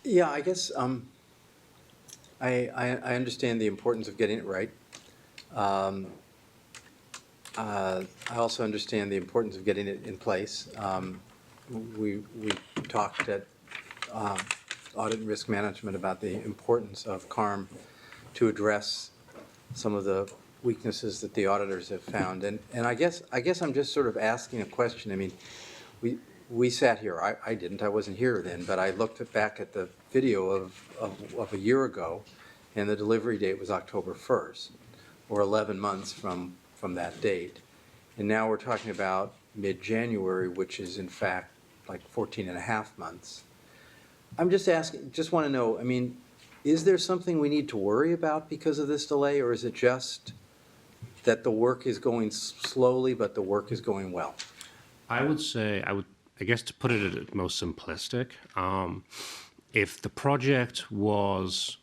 Yeah, I guess I understand the importance of getting it right. Um, I also understand the importance of getting it in place. We talked at um, Audit and Risk Management about the importance of CARM to address some of the weaknesses that the auditors have found. And I guess I'm just sort of asking a question. I mean, we, we sat here, I didn't, I wasn't here then, but I looked back at the video of a year ago, and the delivery date was October 1st, or 11 months from that date. And now we're talking about mid-January, which is in fact like 14 and a half months. I'm just asking, just want to know, I mean, is there something we need to worry about because of this delay, or is it just that the work is going slowly, but the work is going well? I would say, I guess to put it at its most simplistic, if the project was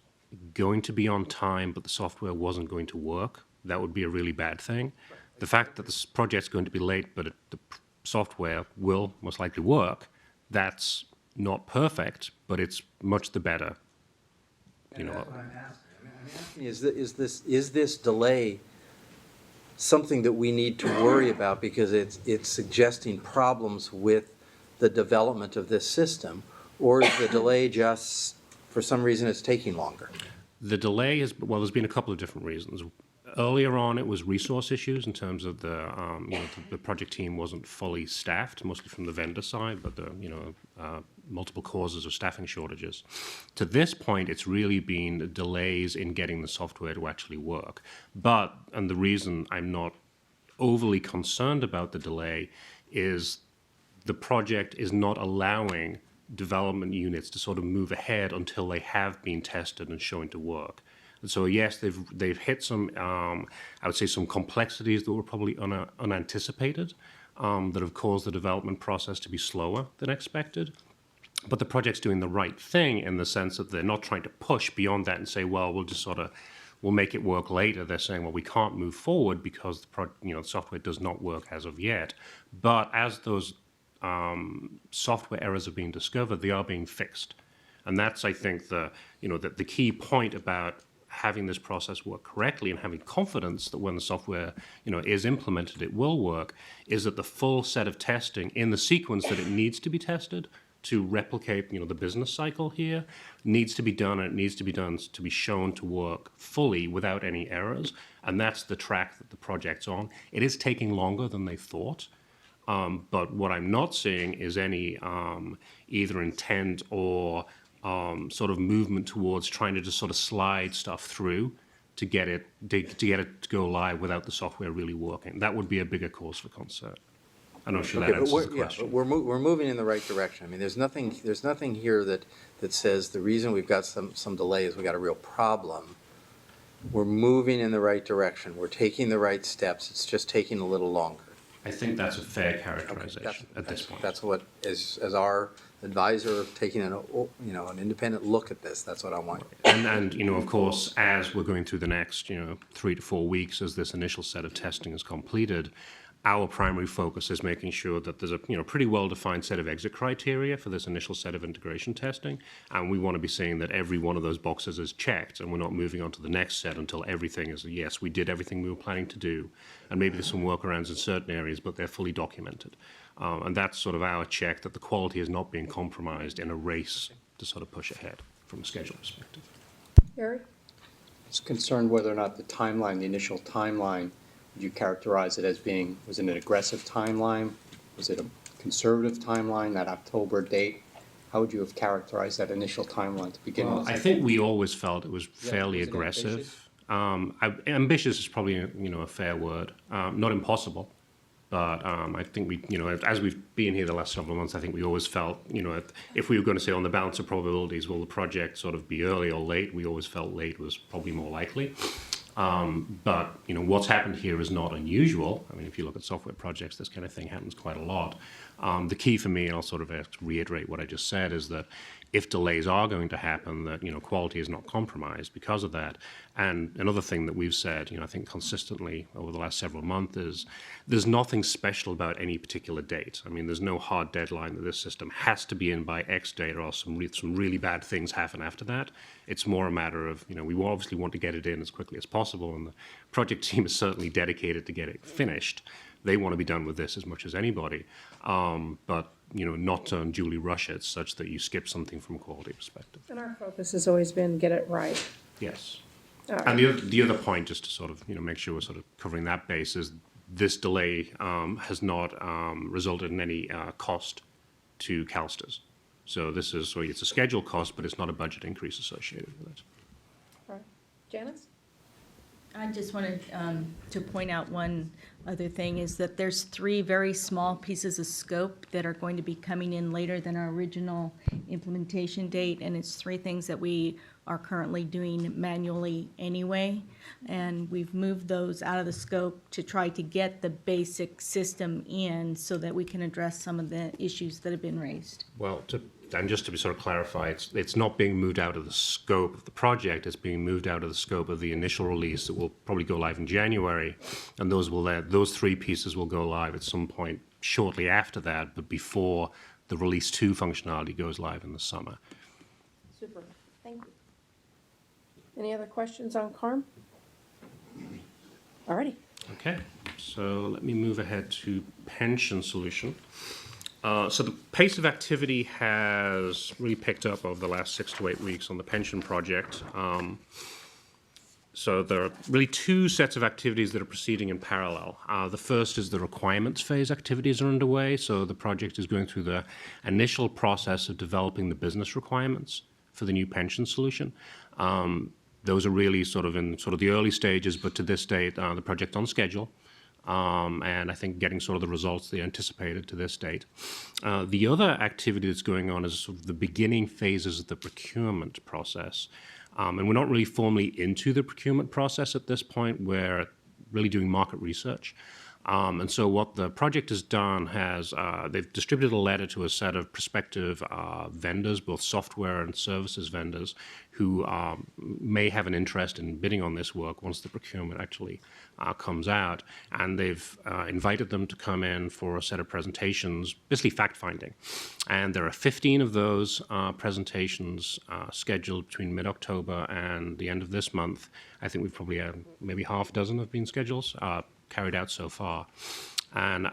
going to be on time, but the software wasn't going to work, that would be a really bad thing. The fact that this project's going to be late, but the software will most likely work, that's not perfect, but it's much the better. You know, That's what I'm asking. I'm asking, is this delay something that we need to worry about because it's suggesting problems with the development of this system? Or is the delay just, for some reason, it's taking longer? the delay is, well, there's been a couple of different reasons. Earlier on, it was resource issues in terms of the project team wasn't fully staffed, mostly from the vendor side, but multiple causes of staffing shortages. To this point, it's really been delays in getting the software to actually work. And the reason I'm not overly concerned about the delay is the project is not allowing development units to sort of move ahead until they have been tested and shown to work. And so yes, they've hit some, I would say, some complexities that were probably unanticipated, that have caused the development process to be slower than expected. But the project's doing the right thing in the sense that they're not trying to push beyond that and say, well, we'll make it work later. They're saying, well, we can't move forward because the software does not work as of yet. But as those software errors are being discovered, they are being fixed. And that's, I think, the key point about having this process work correctly and having confidence that when the software is implemented, it will work, is that the full set of testing in the sequence that it needs to be tested to replicate the business cycle here needs to be done, and it needs to be done to be shown to work fully without any errors. And that's the track that the project's on. It is taking longer than they thought. But what I'm not seeing is any either intent or sort of movement towards trying to just sort of slide stuff through to get it to go live without the software really working. That would be a bigger cause for concern. I'm not sure that answers the question. Yeah, but we're moving in the right direction. I mean, there's nothing here that says the reason we've got some delay is we got a real problem. We're moving in the right direction. We're taking the right steps. It's just taking a little longer. I think that's a fair characterization at this point. That's what, as our advisor taking an independent look at this, that's what I want. And of course, as we're going through the next 3 to 4 weeks, as this initial set of testing is completed, our primary focus is making sure that there's a pretty well-defined set of exit criteria for this initial set of integration testing, and we want to be seeing that every one of those boxes is checked, and we're not moving on to the next set until everything is yes, we did everything we were planning to do, and maybe there's some workarounds in certain areas, but they're fully documented, and that's sort of our check that the quality is not being compromised in a race to sort of push ahead from a schedule perspective. Harry? I was concerned whether or not the initial timeline, would you characterize it as being, was it an aggressive timeline? Was it a conservative timeline, that October date? How would you have characterized that initial timeline to begin with? I think we always felt it was fairly was it aggressive. Ambitious is probably a fair word. Not impossible, but I think we as we've been here the last several months, I think we always felt if we were going to say on the balance of probabilities, will the project sort of be early or late? We always felt late was probably more likely. But what's happened here is not unusual. I mean, if you look at software projects, this kind of thing happens quite a lot. The key for me, and I'll sort of reiterate what I just said, is that if delays are going to happen, that quality is not compromised because of that. And another thing that we've said, I think consistently over the last several months is there's nothing special about any particular date. I mean, there's no hard deadline that this system has to be in by X date, or else some really bad things happen after that. It's more a matter of we obviously want to get it in as quickly as possible, and the project team is certainly dedicated to get it finished. They want to be done with this as much as anybody, but not to unduly rush it such that you skip something from a quality perspective. And our focus has always been get it right. Yes. All right. And the other point, just to sort of make sure we're sort of covering that base, is this delay has not resulted in any cost to CalSTRS. So it's a schedule cost, but it's not a budget increase associated with it. All right. Janice? I just wanted to point out one other thing, is that there's 3 very small pieces of scope that are going to be coming in later than our original implementation date, and it's 3 things that we are currently doing manually anyway, and we've moved those out of the scope to try to get the basic system in so that we can address some of the issues that have been raised. Well, and just to be sort of clarified, it's not being moved out of the scope of the project. It's being moved out of the scope of the initial release that will probably go live in January, and those 3 pieces will go live at some point shortly after that, but before the release 2 functionality goes live in the summer. Super. Thank you. Any other questions on CARM? All righty. Okay, so let me move ahead to pension solution. So the pace of activity has really picked up over the last 6 to 8 weeks on the pension project. So there are really 2 sets of activities that are proceeding in parallel. The first is the requirements phase activities are underway. So the project is going through the initial process of developing the business requirements for the new pension solution. Those are really sort of in the early stages, but to this date, the project's on schedule. And I think getting sort of the results they anticipated to this date. The other activity that's going on is sort of the beginning phases of the procurement process. And we're not really formally into the procurement process at this point. We're really doing market research. And so what the project has done they've distributed a letter to a set of prospective vendors, both software and services vendors, who may have an interest in bidding on this work once the procurement actually comes out. And they've invited them to come in for a set of presentations, basically fact-finding. And there are 15 of those presentations scheduled between mid-October and the end of this month. I think we've probably had maybe half a dozen have been schedules carried out so far. And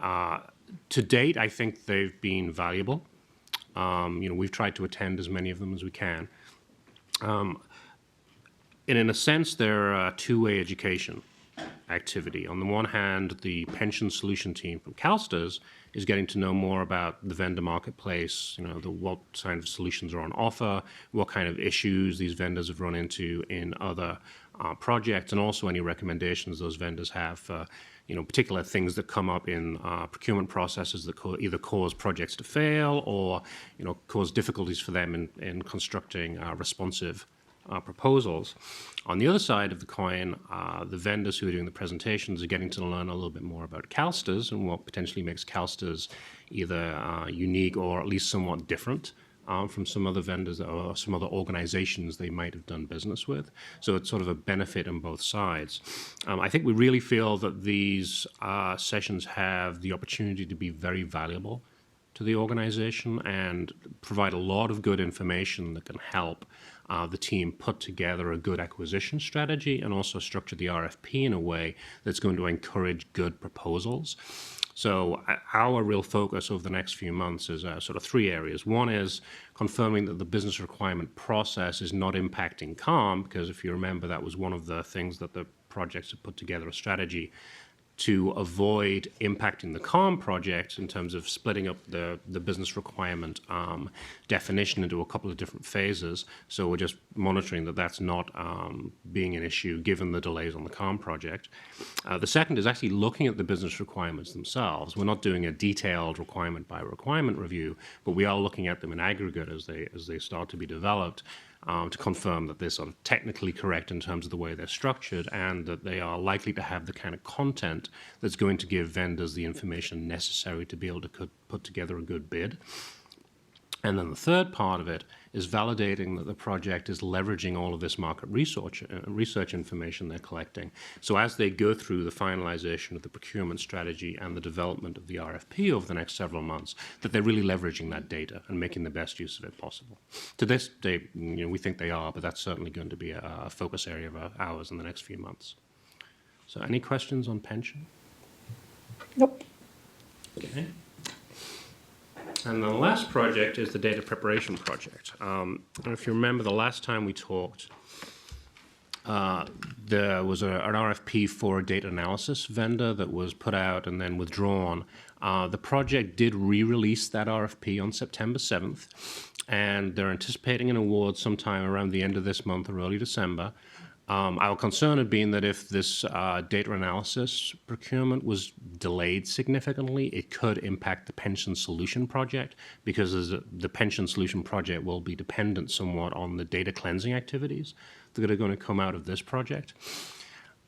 to date, I think they've been valuable. We've tried to attend as many of them as we can. And in a sense, they're a two-way education activity. On the one hand, the pension solution team from CalSTRS is getting to know more about the vendor marketplace, what kind of solutions are on offer, what kind of issues these vendors have run into in other projects, and also any recommendations those vendors have for particular things that come up in procurement processes that either cause projects to fail or cause difficulties for them in constructing responsive proposals. On the other side of the coin, the vendors who are doing the presentations are getting to learn a little bit more about CalSTRS and what potentially makes CalSTRS either unique or at least somewhat different from some other vendors or some other organizations they might have done business with. So it's sort of a benefit on both sides. I think we really feel that these sessions have the opportunity to be very valuable to the organization and provide a lot of good information that can help the team put together a good acquisition strategy and also structure the RFP in a way that's going to encourage good proposals. So our real focus over the next few months is sort of 3 areas. One is confirming that the business requirement process is not impacting CARM, because if you remember, that was one of the things that the projects have put together a strategy to avoid impacting the CARM project in terms of splitting up the business requirement definition into a couple of different phases. So we're just monitoring that that's not being an issue given the delays on the CARM project. The second is actually looking at the business requirements themselves. We're not doing a detailed requirement by requirement review, but we are looking at them in aggregate as they start to be developed to confirm that they're sort of technically correct in terms of the way they're structured and that they are likely to have the kind of content that's going to give vendors the information necessary to be able to put together a good bid. And then the third part of it is validating that the project is leveraging all of this market research information they're collecting. So as they go through the finalization of the procurement strategy and the development of the RFP over the next several months, that they're really leveraging that data and making the best use of it possible. To this day, we think they are, but that's certainly going to be a focus area of ours in the next few months. So any questions on pension? Nope. Okay. And the last project is the data preparation project. And if you remember, the last time we talked, there was an RFP for a data analysis vendor that was put out and then withdrawn. The project did re-release that RFP on September 7th, and they're anticipating an award sometime around the end of this month or early December. Our concern had been that if this data analysis procurement was delayed significantly, it could impact the pension solution project, because the pension solution project will be dependent somewhat on the data cleansing activities that are going to come out of this project.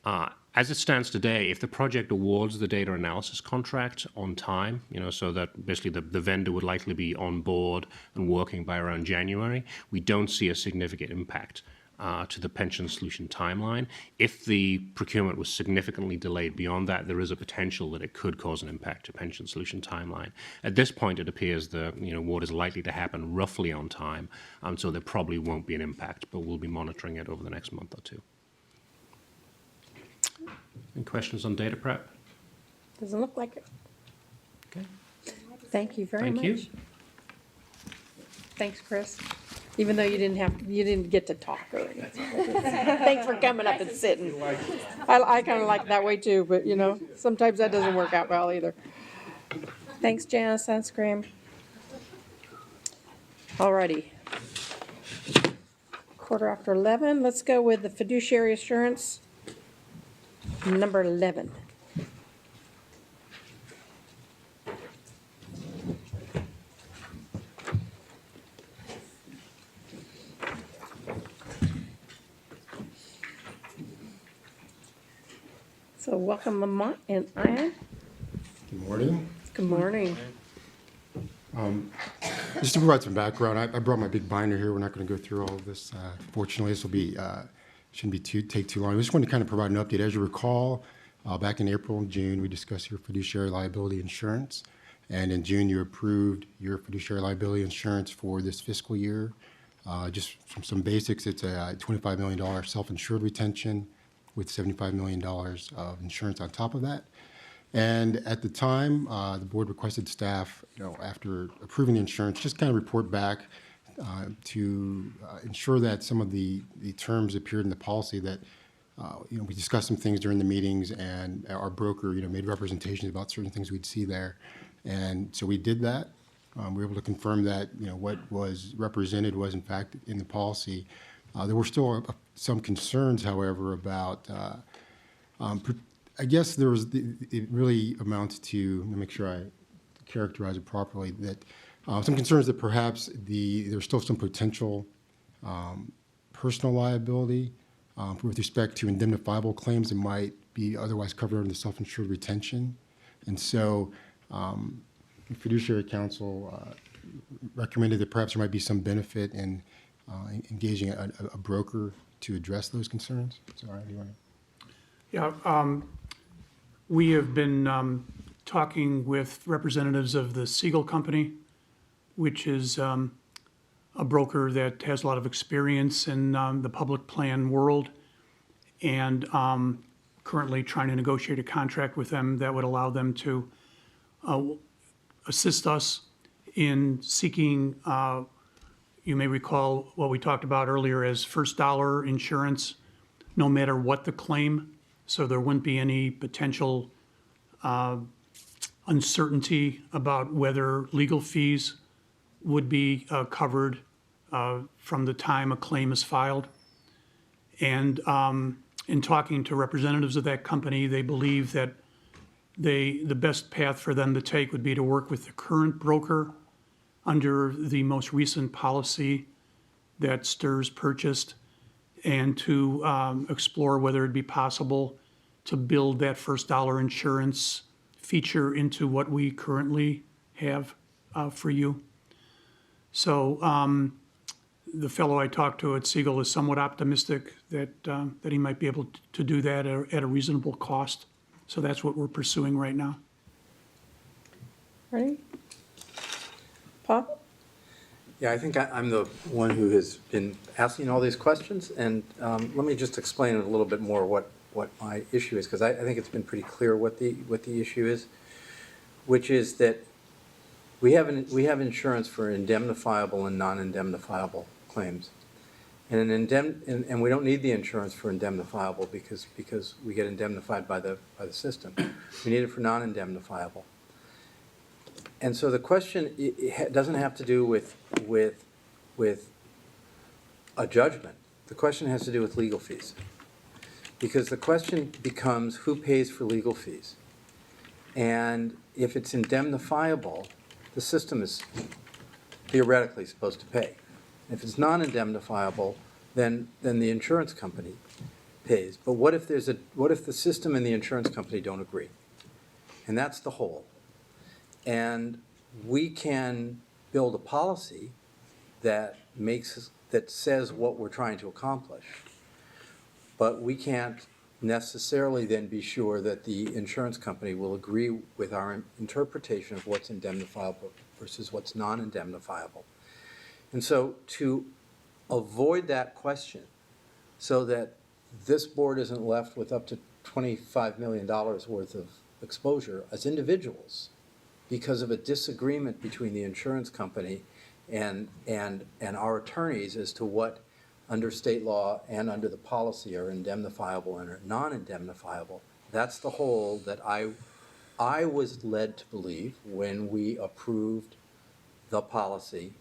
As it stands today, if the project awards the data analysis contract on time, so that basically the vendor would likely be on board and working by around January, we don't see a significant impact to the pension solution timeline. If the procurement was significantly delayed beyond that, there is a potential that it could cause an impact to pension solution timeline. At this point, it appears the award is likely to happen roughly on time, so there probably won't be an impact, but we'll be monitoring it over the next month or two. Any questions on data prep? Doesn't look like it. Okay. Thank you very much. Thank you. Thanks, Chris. Even though you didn't get to talk or anything. Thanks for coming up and sitting. I kind of like it that way too, but sometimes that doesn't work out well either. Thanks, Janice. That's great. Alrighty. 11:15. Let's go with the fiduciary assurance, number 11. So welcome, Lamont and Ian. Good morning. Good morning. Just to provide some background, I brought my big binder here. We're not going to go through all of this. Fortunately, this will be shouldn't take too long. I just wanted to kind of provide an update. As you recall, back in April and June, we discussed your fiduciary liability insurance, and in June, you approved your fiduciary liability insurance for this fiscal year. Just some basics, it's a $25 million self-insured retention with $75 million of insurance on top of that. And at the time, the board requested staff, after approving the insurance, just kind of report back to ensure that some of the terms appeared in the policy that, we discussed some things during the meetings, and our broker, made representations about certain things we'd see there. And so we did that. We were able to confirm that, what was represented was in fact in the policy. There were still some concerns, however, about, I guess it really amounts to, let me make sure I characterize it properly, that some concerns that perhaps there's still some potential personal liability with respect to indemnifiable claims that might be otherwise covered under the self-insured retention. And so the Fiduciary Council recommended that perhaps there might be some benefit in engaging a broker to address those concerns. Sorry, do you want to? Yeah, we have been talking with representatives of the Siegel Company, which is a broker that has a lot of experience in the public plan world, and currently trying to negotiate a contract with them that would allow them to assist us in seeking, you may recall what we talked about earlier as first dollar insurance, no matter what the claim. So there wouldn't be any potential uncertainty about whether legal fees would be covered from the time a claim is filed. And in talking to representatives of that company, they believe that the best path for them to take would be to work with the current broker under the most recent policy that STRS purchased and to explore whether it'd be possible to build that first dollar insurance feature into what we currently have for you. So the fellow I talked to at Siegel is somewhat optimistic that he might be able to do that at a reasonable cost. So that's what we're pursuing right now. Ready? Paul? Yeah, I think I'm the one who has been asking all these questions, and let me just explain a little bit more what my issue is, because I think it's been pretty clear what the issue is, which is that we have insurance for indemnifiable and non-indemnifiable claims, and we don't need the insurance for indemnifiable because we get indemnified by the system. We need it for non-indemnifiable. And so the question doesn't have to do with a judgment. The question has to do with legal fees. Because the question becomes who pays for legal fees. And if it's indemnifiable, the system is theoretically supposed to pay. If it's non-indemnifiable, then the insurance company pays. But what if the system and the insurance company don't agree? And that's the whole. And we can build a policy that says what we're trying to accomplish, but we can't necessarily then be sure that the insurance company will agree with our interpretation of what's indemnifiable versus what's non-indemnifiable. And so to avoid that question, so that this board isn't left with up to $25 million worth of exposure as individuals, because of a disagreement between the insurance company and our attorneys as to what under state law and under the policy are indemnifiable and are non-indemnifiable. That's the whole that I was led to believe when we approved the policy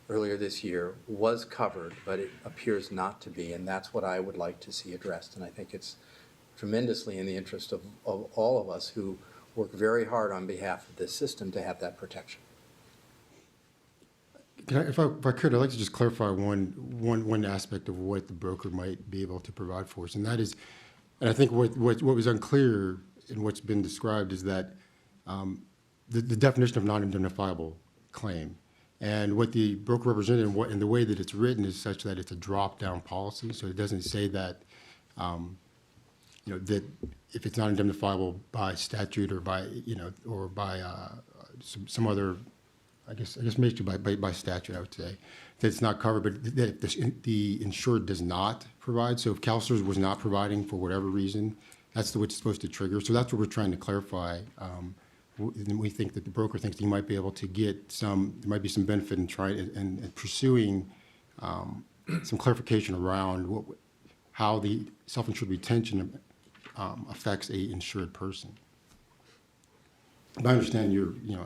earlier this year was covered, but it appears not to be, and that's what I would like to see addressed. And I think it's tremendously in the interest of all of us who work very hard on behalf of this system to have that protection. If I could, I'd like to just clarify one aspect of what the broker might be able to provide for us, and that is, and I think what was unclear in what's been described is that the definition of non-indemnifiable claim, and what the broker represented and the way that it's written is such that it's a drop-down policy, so it doesn't say that that if it's not indemnifiable by statute or by or by some other, I guess maybe by statute, I would say that it's not covered, but that if the insured does not provide. So if CalSTRS was not providing for whatever reason, that's what's supposed to trigger. So that's what we're trying to clarify. And we think that the broker thinks he might be able to get there might be some benefit in trying and pursuing some clarification around how the self-insured retention affects a insured person. But I understand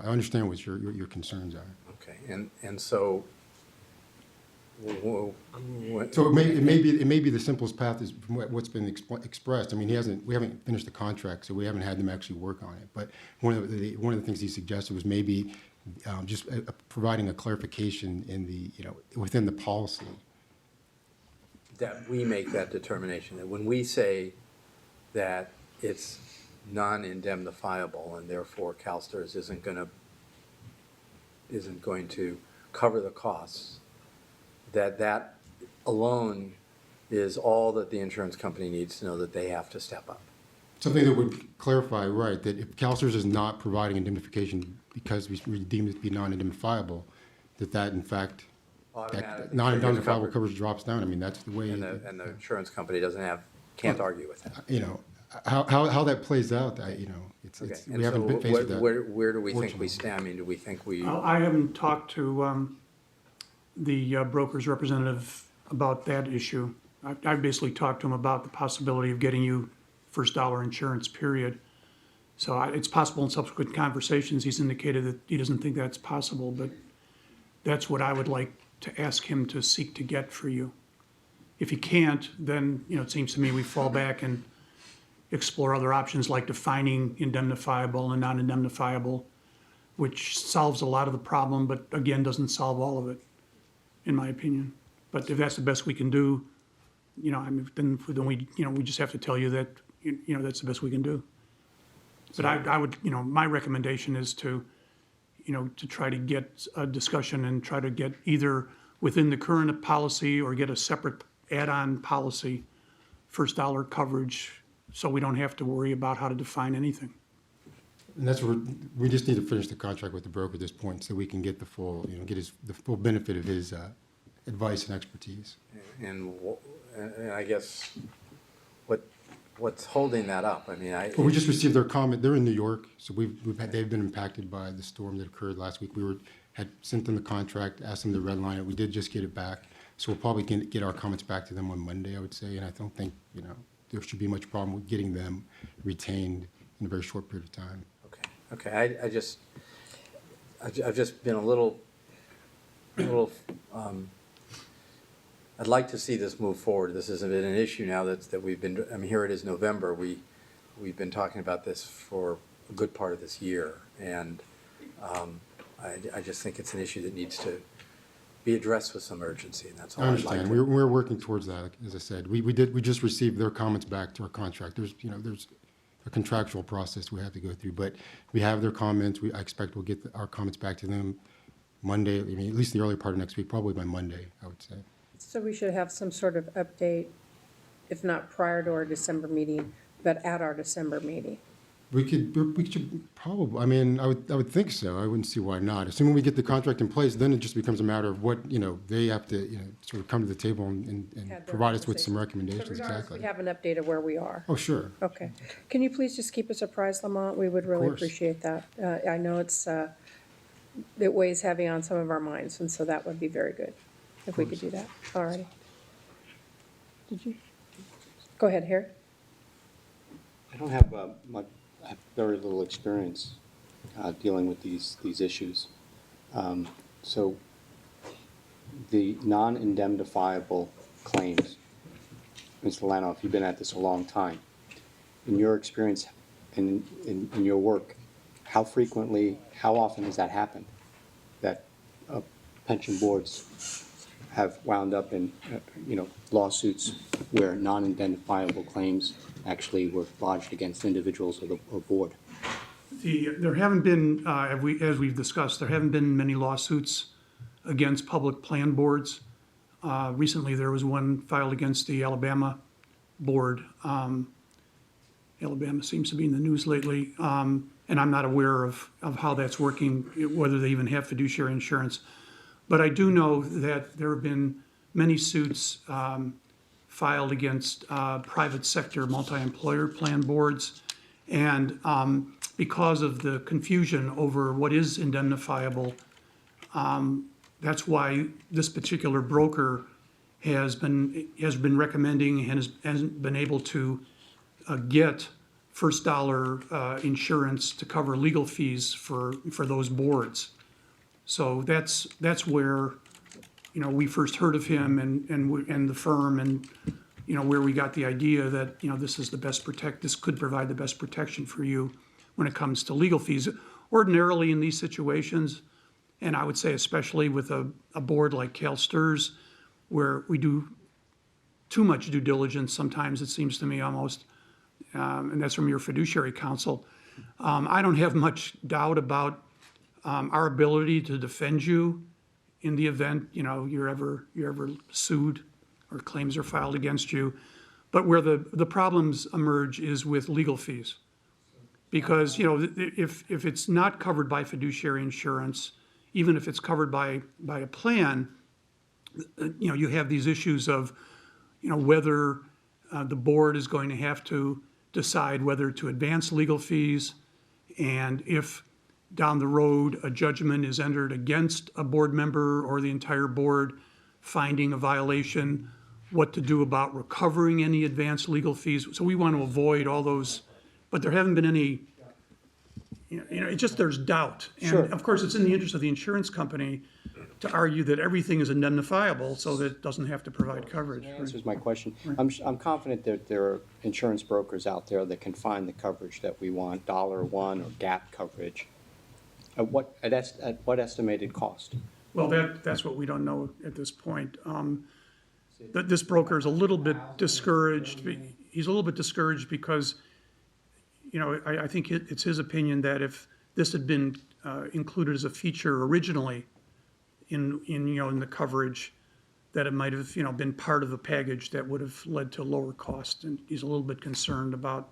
I understand what your concerns are. Okay, and so. So it may be the simplest path is from what's been expressed. I mean, we haven't finished the contract, so we haven't had them actually work on it. But one of the things he suggested was maybe just providing a clarification in within the policy. That we make that determination, that when we say that it's non-indemnifiable and therefore CalSTRS isn't going to cover the costs, that alone is all that the insurance company needs to know, that they have to step up. Something that would clarify, right, that if CalSTRS is not providing indemnification because we deem it to be non-indemnifiable, that in fact, that non-indemnifiable coverage drops down. I mean, that's the way. And the insurance company can't argue with that. How that plays out, Okay. we haven't been faced with that. Where do we think we stand? I mean, do we think we? I haven't talked to the broker's representative about that issue. I basically talked to him about the possibility of getting you first dollar insurance, period. So it's possible in subsequent conversations, he's indicated that he doesn't think that's possible, but that's what I would like to ask him to seek to get for you. If he can't, then, it seems to me we fall back and explore other options like defining indemnifiable and non-indemnifiable, which solves a lot of the problem, but again, doesn't solve all of it, in my opinion. But if that's the best we can do, you know, I mean, then we, you know, we just have to tell you that, you know, that's the best we can do. But I would, you know, my recommendation is to, you know, to try to get a discussion and try to get either within the current policy or get a separate add-on policy, first dollar coverage, so we don't have to worry about how to define anything. And that's where, we just need to finish the contract with the broker at this point so we can get the full, you know, get the full benefit of his advice and expertise. And I guess what's holding that up? I mean, Well, we just received their comment. They're in New York, so they've been impacted by the storm that occurred last week. Had sent them the contract, asked them to redline it. We did just get it back. So we'll probably get our comments back to them on Monday, I would say. And I don't think, you know, there should be much problem with getting them retained in a very short period of time. Okay, I've just been a little, I'd like to see this move forward. This has been an issue now that we've been, I mean, here it is November. We've been talking about this for a good part of this year. And I just think it's an issue that needs to be addressed with some urgency, and that's all I I'd like understand. to. We're working towards that, as I said. We just received their comments back to our contract. There's a contractual process we have to go through, but we have their comments. I expect we'll get our comments back to them Monday, I mean, at least the early part of next week, probably by Monday, I would say. So we should have some sort of update, if not prior to our December meeting, but at our December meeting. We should probably, I mean, I would think so. I wouldn't see why not. Assuming we get the contract in place, then it just becomes a matter of what, you know, they have to, you know, sort of come to the table and Have their provide us with some conversation. recommendations, But regardless, exactly. we have an update of where we are. Oh, sure. Okay. Can you please just keep us apprised, Lamont? We would really course. appreciate that. I know it weighs heavy on some of our minds, and so that would be very good if we could do that. All righty. Did you? Go ahead, Harry. I don't have much, I have very little experience dealing with these issues. So the non-indemnifiable claims, Mr. Lanoff, you've been at this a long time. In your experience, in your work, how frequently, how often has that happened? That pension boards have wound up in, you know, lawsuits where non-indemnifiable claims actually were lodged against individuals or board? There haven't been, as we've discussed, there haven't been many lawsuits against public plan boards. Recently, there was one filed against the Alabama board. Alabama seems to be in the news lately, and I'm not aware of how that's working, whether they even have fiduciary insurance. But I do know that there have been many suits filed against private sector multi-employer plan boards. And because of the confusion over what is indemnifiable, that's why this particular broker has been recommending and hasn't been able to get first dollar insurance to cover legal fees for those boards. So that's where, you know, we first heard of him and the firm, and, you know, where we got the idea that, you know, this could provide the best protection for you when it comes to legal fees. Ordinarily in these situations, and I would say especially with a board like CalSTRS, where we do too much due diligence sometimes, it seems to me almost, and that's from your fiduciary counsel. I don't have much doubt about our ability to defend you in the event, you know, you're ever sued or claims are filed against you. But where the problems emerge is with legal fees. Because, you know, if it's not covered by fiduciary insurance, even if it's covered by a plan, you know, you have these issues of, you know, whether the board is going to have to decide whether to advance legal fees, and if down the road a judgment is entered against a board member or the entire board finding a violation, what to do about recovering any advanced legal fees. So we want to avoid all those, but there haven't been any, you know, it's just there's doubt. Sure. And of course, it's in the interest of the insurance company to argue that everything is indemnifiable so that it doesn't have to provide coverage. That answers my question. I'm confident that there are insurance brokers out there that can find the coverage that we want, $1 or gap coverage. At what estimated cost? Well, that's what we don't know at this point. This broker is a little bit discouraged. He's a little bit discouraged because, you know, I think it's his opinion that if this had been included as a feature originally in the coverage, that it might have, been part of the package that would have led to lower cost. And he's a little bit concerned about,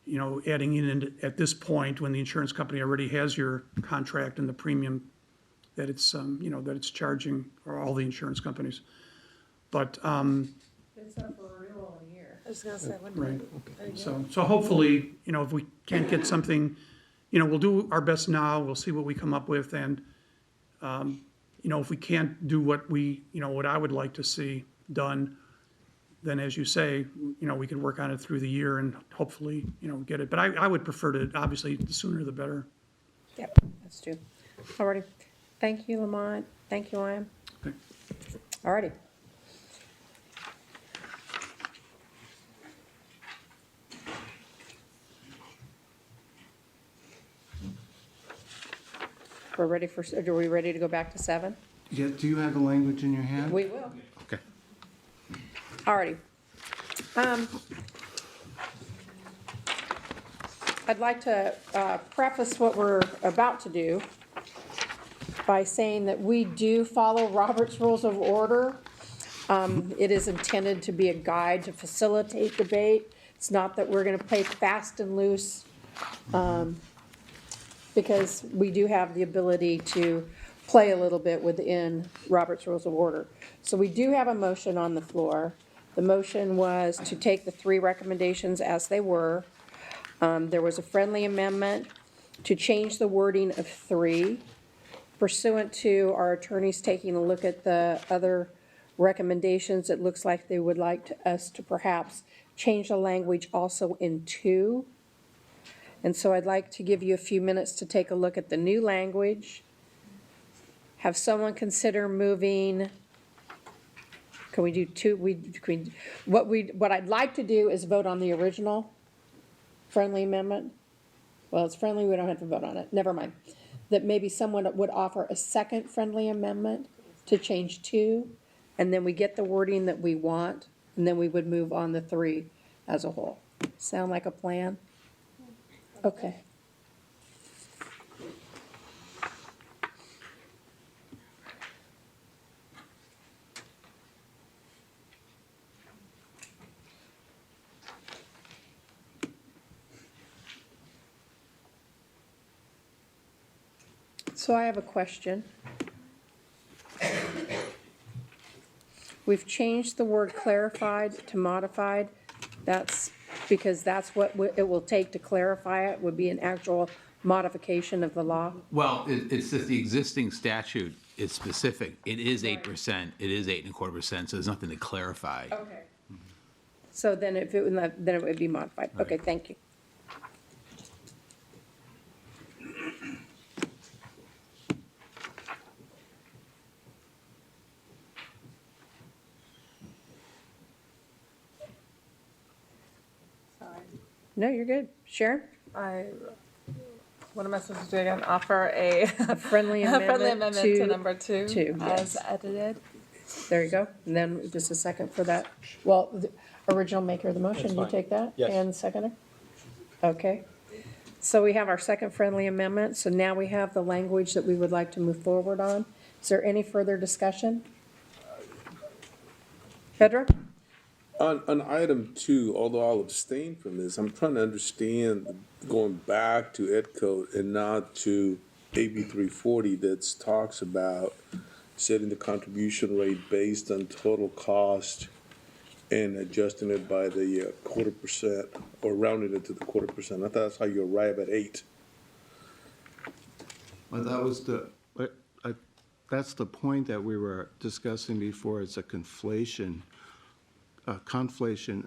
adding in at this point when the insurance company already has your contract and the premium that it's, that it's charging, or all the insurance companies. But, It's up for renewal in a year. I was gonna say, right, so hopefully, if we can't get something, we'll do our best now, we'll see what we come up with, and, if we can't do what what I would like to see done, then as you say, we can work on it through the year and hopefully, get it. But I would prefer to, obviously, the sooner the better. Yep, that's true. Alrighty. Thank you, Lamont. Thank you, Ryan. Okay. Alrighty. Are we ready to go back to 7? Yeah, do you have the language in your hand? We will. Okay. Alrighty. I'd like to preface what we're about to do by saying that we do follow Robert's Rules of Order. It is intended to be a guide to facilitate debate. It's not that we're gonna play fast and loose, because we do have the ability to play a little bit within Robert's Rules of Order. So we do have a motion on the floor. The motion was to take the 3 recommendations as they were. There was a friendly amendment to change the wording of 3 pursuant to our attorneys taking a look at the other recommendations. It looks like they would like us to perhaps change the language also in 2. And so I'd like to give you a few minutes to take a look at the new language. Have someone consider moving, can we do 2? What I'd like to do is vote on the original friendly amendment. Well, it's friendly, we don't have to vote on it, never mind. That maybe someone would offer a second friendly amendment to change 2, and then we get the wording that we want, and then we would move on the 3 as a whole. Sound like a plan? Okay. So I have a question. We've changed the word clarified to modified. That's because that's what it will take to clarify it, would be an actual modification of the law. Well, it's that the existing statute is specific. It is 8%, it is 8.25%, so there's nothing to clarify. Okay. So then then it would be modified. Okay, thank you. No, you're good. Sharon? What am I supposed to do again? Offer a Friendly a friendly amendment amendment to to number 2 2, as yes. edited. There you go. And then just a second for that. Well, the original maker of the motion, That's you fine. take that? Yes. And seconder? Okay. So we have our second friendly amendment. So now we have the language that we would like to move forward on. Is there any further discussion? Pedro? On item 2, although I'll abstain from this, I'm trying to understand going back to Ed Code and not to AB 340 that talks about setting the contribution rate based on total cost and adjusting it by the 0.25% or rounding it to the 0.25%. I thought that's how you arrive at 8. Well, that was that's the point that we were discussing before. It's a conflation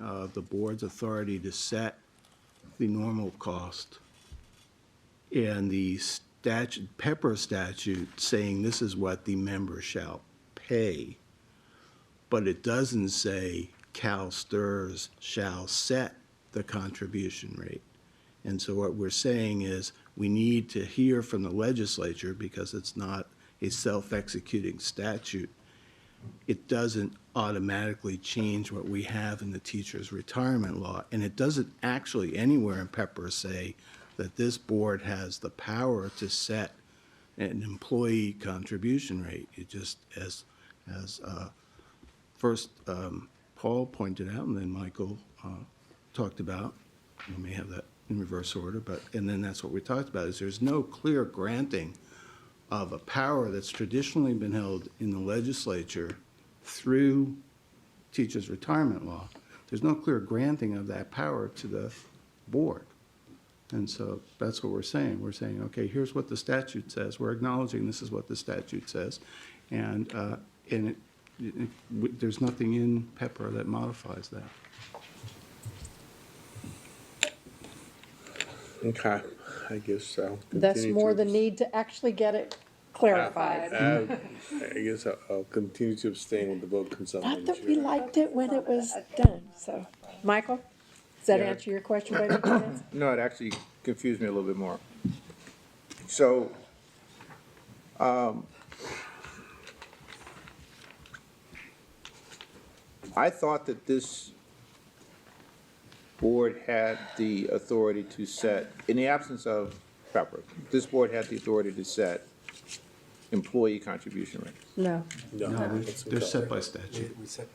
of the board's authority to set the normal cost and the Pepper statute saying this is what the member shall pay, but it doesn't say CalSTRS shall set the contribution rate. And so what we're saying is we need to hear from the legislature, because it's not a self-executing statute, it doesn't automatically change what we have in the teacher's retirement law. And it doesn't actually anywhere in Pepper say that this board has the power to set an employee contribution rate. It just, as first Paul pointed out, and then Michael talked about, we may have that in reverse order, but, and then that's what we talked about, is there's no clear granting of a power that's traditionally been held in the legislature through teachers' retirement law. There's no clear granting of that power to the board. And so that's what we're saying. We're saying, okay, here's what the statute says. We're acknowledging this is what the statute says. And there's nothing in Pepper that modifies that. Okay, I guess so. That's more the need to actually get it clarified. I guess I'll continue to abstain when the vote comes up. Not that we liked it when it was done, so. Michael, does that Yeah. answer your question by any chance? No, it actually confused me a little bit more. So, I thought that this board had the authority to set, in the absence of Pepper, this board had the authority to set employee contribution rates. No, They're set by statute. the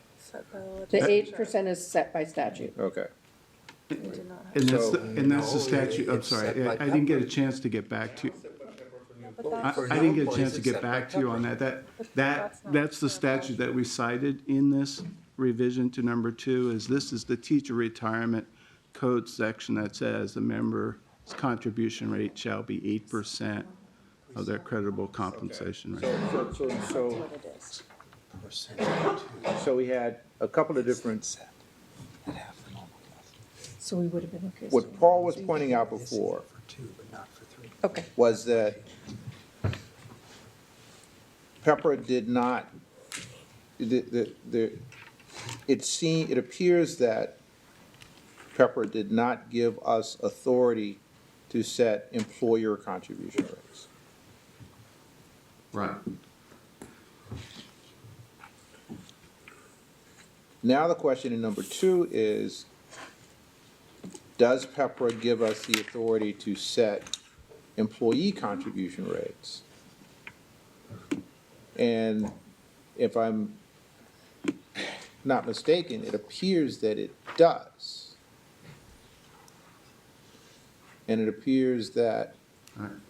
8% is set by statute. Okay. And that's the statute, I'm sorry, I didn't get a chance to get back to, I didn't get a chance to get back to you on that. That's the statute that we cited in this revision to number 2, is this is the teacher retirement code section that says the member's contribution rate shall be 8% of their creditable compensation rate. So we had a couple of different, So we would have been okay. what Paul was pointing out before Okay, was that Pepper did not, it appears that Pepper did not give us authority to set employer contribution rates. Right. Now the question in number 2 is, does Pepper give us the authority to set employee contribution rates? And if I'm not mistaken, it appears that it does. And it appears that,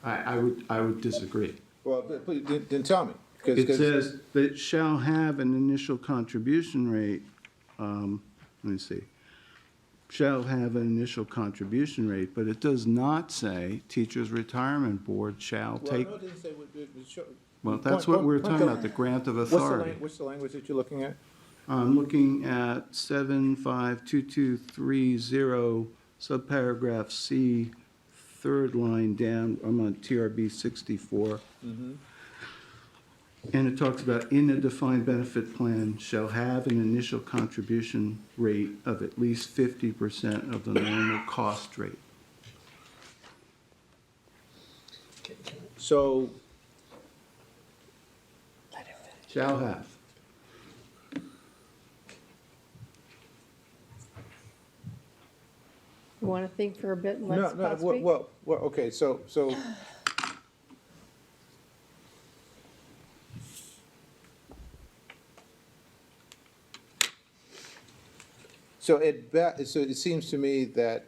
I would disagree. well, then tell me. 'Cause- It 'cause- says that shall have an initial contribution rate, let me see, shall have an initial contribution rate, but it does not say Teachers' Retirement Board shall Well, take, no, it didn't say it show- well, that's point- what we're point- talking about, the grant of authority. What's the language that you're looking at? I'm looking at 752230, subparagraph C, third line down, I'm on TRB 64. And it talks about, in a defined benefit plan, shall have an initial contribution rate of at least 50% of the normal cost rate. So, Shall have. you want to think for a bit and no, let's no, Scott speak? well, okay, so, so it seems to me that,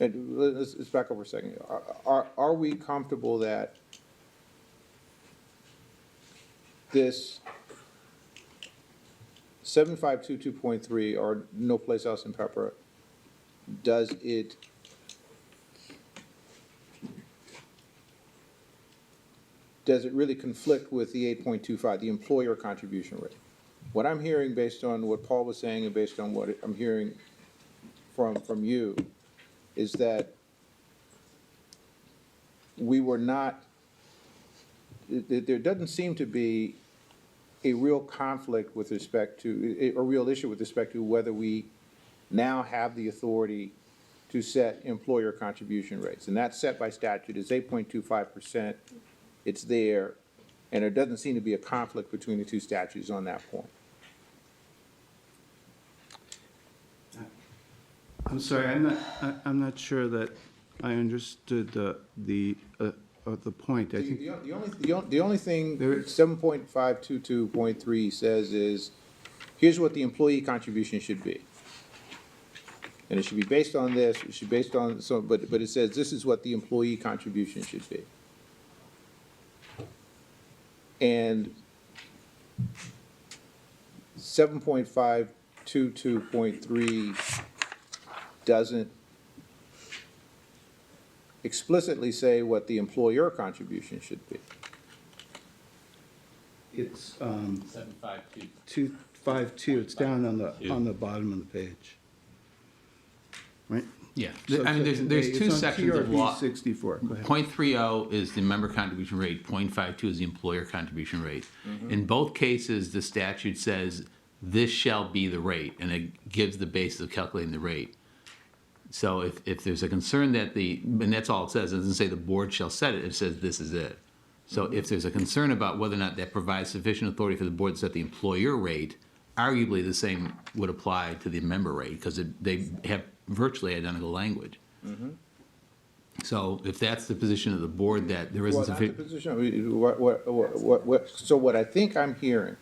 and let's back up for a second. Are we comfortable that this 7522.3 or no place else in Pepper, does it really conflict with the 8.25, the employer contribution rate? What I'm hearing based on what Paul was saying and based on what I'm hearing from you is that we were not, there doesn't seem to be a real conflict with respect to, a real issue with respect to whether we now have the authority to set employer contribution rates. And that's set by statute, is 8.25% it's there, and there doesn't seem to be a conflict between the two statutes on that point. I'm sorry, I'm not sure that I understood the point. I think, The only thing 7.522.3 says is, here's what the employee contribution should be. And it should be based on this, it should be based on, so, but it says this is what the employee contribution should be. And 7.522.3 doesn't explicitly say what the employer contribution should be. it's 752. 252, it's down on the bottom of the page. Right? Yeah, So I mean, there's it's two on sections of TRB law. 64, go ahead. .30 is the member contribution rate, .52 is the employer contribution rate. In both cases, the statute says this shall be the rate, and it gives the basis of calculating the rate. So if there's a concern that and that's all it says, it doesn't say the board shall set it, it says this is it. So if there's a concern about whether or not that provides sufficient authority for the board to set the employer rate, arguably the same would apply to the member rate, because they have virtually identical language. So if that's the position of the board, that there isn't Well, not the sufficient. position, I mean, so what I think I'm hearing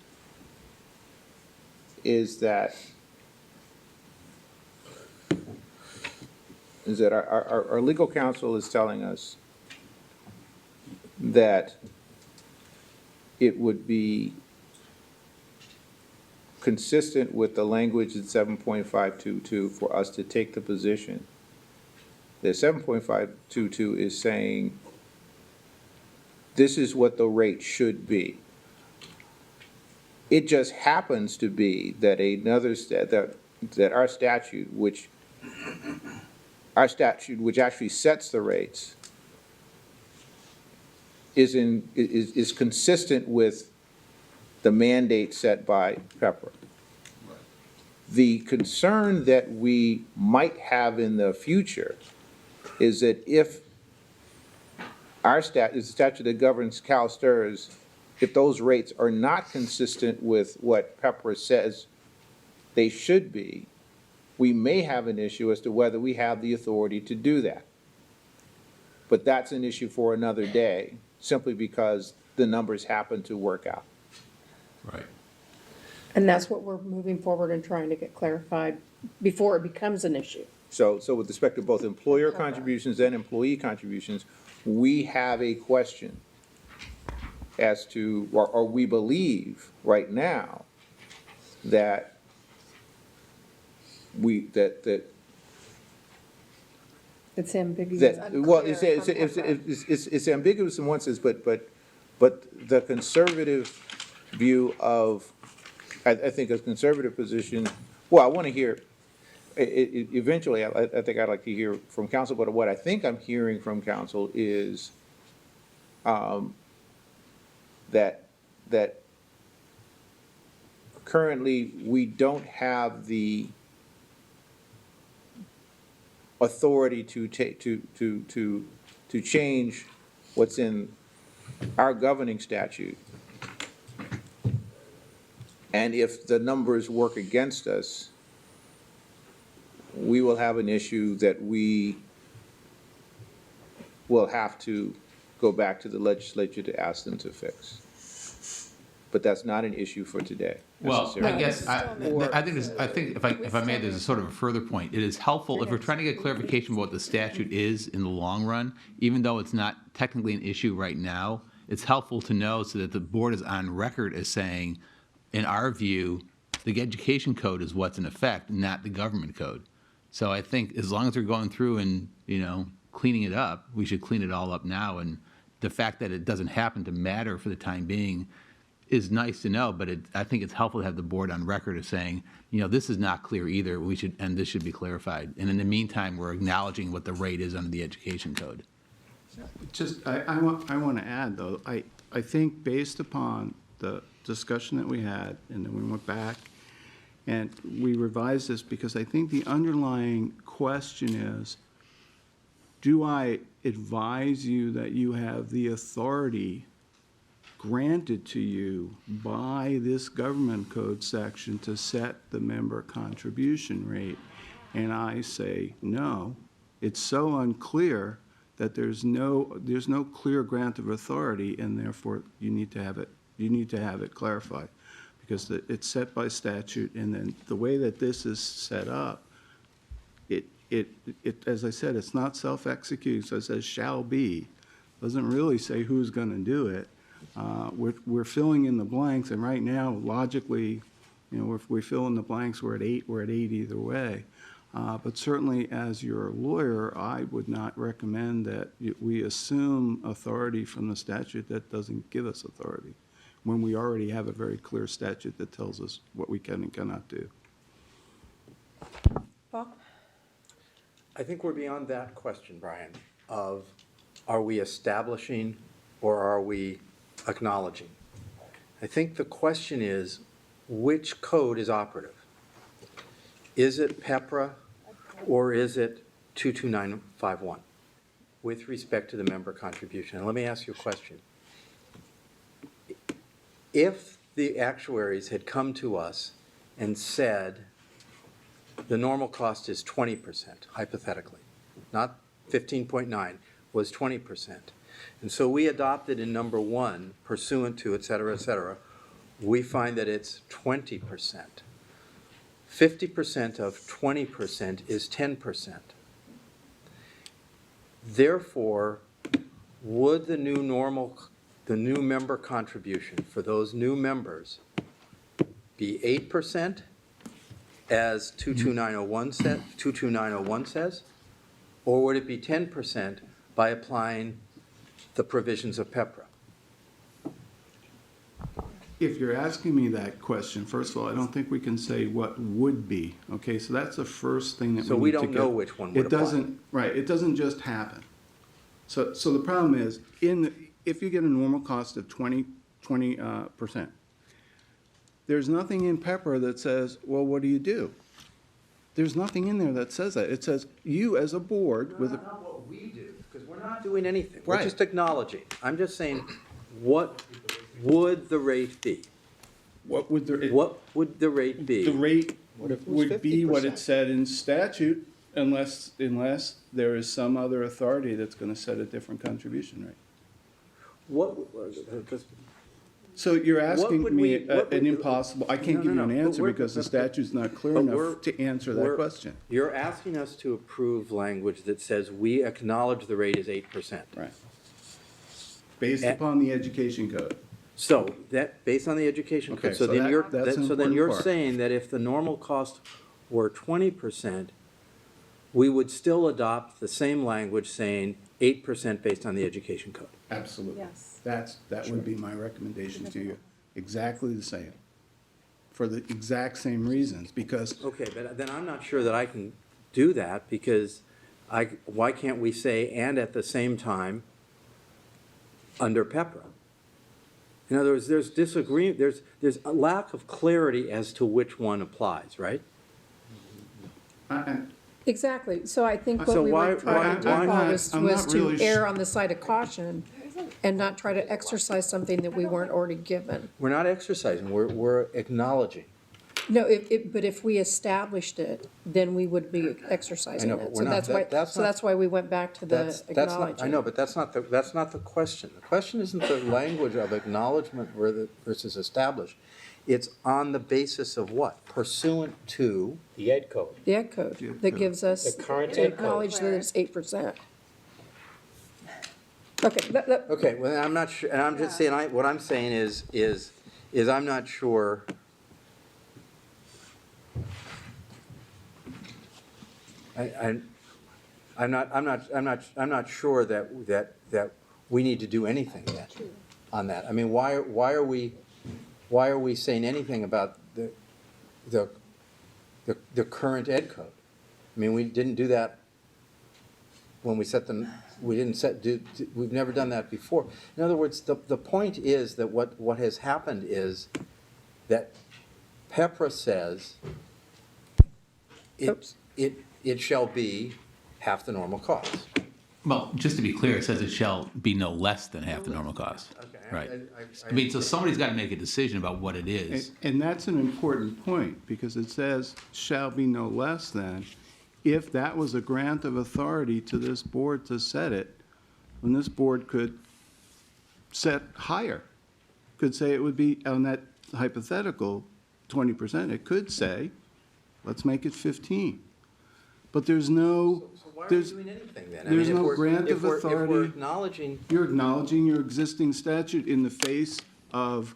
is that our legal counsel is telling us that it would be consistent with the language in 7.522 for us to take the position that 7.522 is saying this is what the rate should be. It just happens to be that that our statute, which actually sets the rates, is consistent with the mandate set by Pepper. The concern that we might have in the future is that if our the statute that governs CalSTRS, if those rates are not consistent with what Pepper says they should be, we may have an issue as to whether we have the authority to do that. But that's an issue for another day, simply because the numbers happen to work out. Right. And that's what we're moving forward and trying to get clarified before it becomes an issue. So with respect to both employer contributions and employee contributions, we have a question as to, or we believe right now that It's ambiguous. well, it's ambiguous in one sense, but the conservative view of, I think a conservative position, well, I want to hear, eventually, I think I'd like to hear from council, but what I think I'm hearing from council is that currently we don't have the authority to change what's in our governing statute. And if the numbers work against us, we will have an issue that we will have to go back to the legislature to ask them to fix. But that's not an issue for today, Well, necessarily. I guess, I think if I may, there's a sort of a further point. It is helpful, if we're trying to get clarification about what the statute is in the long run, even though it's not technically an issue right now, it's helpful to know so that the board is on record as saying, in our view, the education code is what's in effect, not the government code. So I think as long as we're going through and, cleaning it up, we should clean it all up now. And the fact that it doesn't happen to matter for the time being is nice to know, but I think it's helpful to have the board on record as saying, this is not clear either, and this should be clarified. And in the meantime, we're acknowledging what the rate is under the education code. Just, I want to add, though, I think based upon the discussion that we had, and then we went back, and we revised this, because I think the underlying question is, do I advise you that you have the authority granted to you by this government code section to set the member contribution rate. And I say, no, it's so unclear that there's no clear grant of authority, and therefore you need to have it clarified. Because it's set by statute, and then the way that this is set up, as I said, it's not self-executing, so it says shall be. Doesn't really say who's gonna do it. We're filling in the blanks, and right now, logically, if we fill in the blanks, we're at 8 either way. But certainly, as your lawyer, I would not recommend that we assume authority from the statute that doesn't give us authority, when we already have a very clear statute that tells us what we can and cannot do. Paul? I think we're beyond that question, Brian, of are we establishing or are we acknowledging? I think the question is, which code is operative? Is it PEPRA or is it 22951 with respect to the member contribution? And let me ask you a question. If the actuaries had come to us and said the normal cost is 20%, hypothetically, not 15.9, was 20%. And so we adopted in number 1, pursuant to, et cetera, we find that it's 20%. 50% of 20% is 10%. Therefore, would the new member contribution for those new members be 8%, as 22901 says, or would it be 10% by applying the provisions of PEPRA? If you're asking me that question, first of all, I don't think we can say what would be, okay? So that's the first thing that So we we need to don't get. know which one would apply. Right, it doesn't just happen. So the problem is, if you get a normal cost of 20%, there's nothing in PEPRA that says, well, what do you do? There's nothing in there that says that. It says, you as a board with a. Not what we do, because we're not doing anything. We're Right. just acknowledging. I'm just saying, what would the rate be? What would the? What would the rate be? The rate What if it was would be what 50%? it said in statute, unless there is some other authority that's gonna set a different contribution rate. What, So you're What asking would me we- what an would- impossible, I can't No, give you no, an no, but answer we're- because the statute's not clear but we're- enough to answer that we're- question. You're asking us to approve language that says we acknowledge the rate is 8%. Right. Based Eh. upon the education code. So that, based on the education Okay, code, so so then that's an so then important you're part. saying that if the normal cost were 20%, we would still adopt the same language saying 8% based on the education code. Absolutely. Yes. That would be my recommendation to you. Exactly the same. For the exact same reasons, because Okay, but then I'm not sure that I can do that, because why can't we say, and at the same time, under PEPRA? In other words, there's disagreement, there's a lack of clarity as to which one applies, right? Exactly, so I think So what we why- were trying to why do, not- Paul, was I'm not to really err on the side of caution and not try to exercise something that we weren't already given. We're not exercising, we're acknowledging. No, but if we established it, then we would be exercising I know, but it. we're So not. that's why, That's so not- that's why we went back to the That's not, acknowledging. I know, but that's not the question. The question isn't the language of acknowledgement versus established. It's on the basis of what? Pursuant to, The ed code. The ed code that gives us, The current to ed code. acknowledge that it's 8%. Okay, that, okay, well, I'm not sure, and I'm just saying, what I'm saying is I'm not sure. I'm not sure that we need to do anything yet on that. I mean, why are we saying anything about the current ed code? I mean, we didn't do that when we set them, we've never done that before. In other words, the point is that what has happened is that PEPRA says it shall be half the normal cost. Well, just to be clear, it says it shall be no less than half the normal cost. Okay, Right. I mean, so somebody's got to make a decision about what it is. And that's an important point, because it says shall be no less than. If that was a grant of authority to this board to set it, then this board could set higher. Could say it would be, on that hypothetical 20%, it could say, let's make it 15. But there's no, So why are we there's, doing anything then? I there's mean, if no we're- grant if of we're- If we're authority. acknowledging, You're acknowledging your existing statute in the face of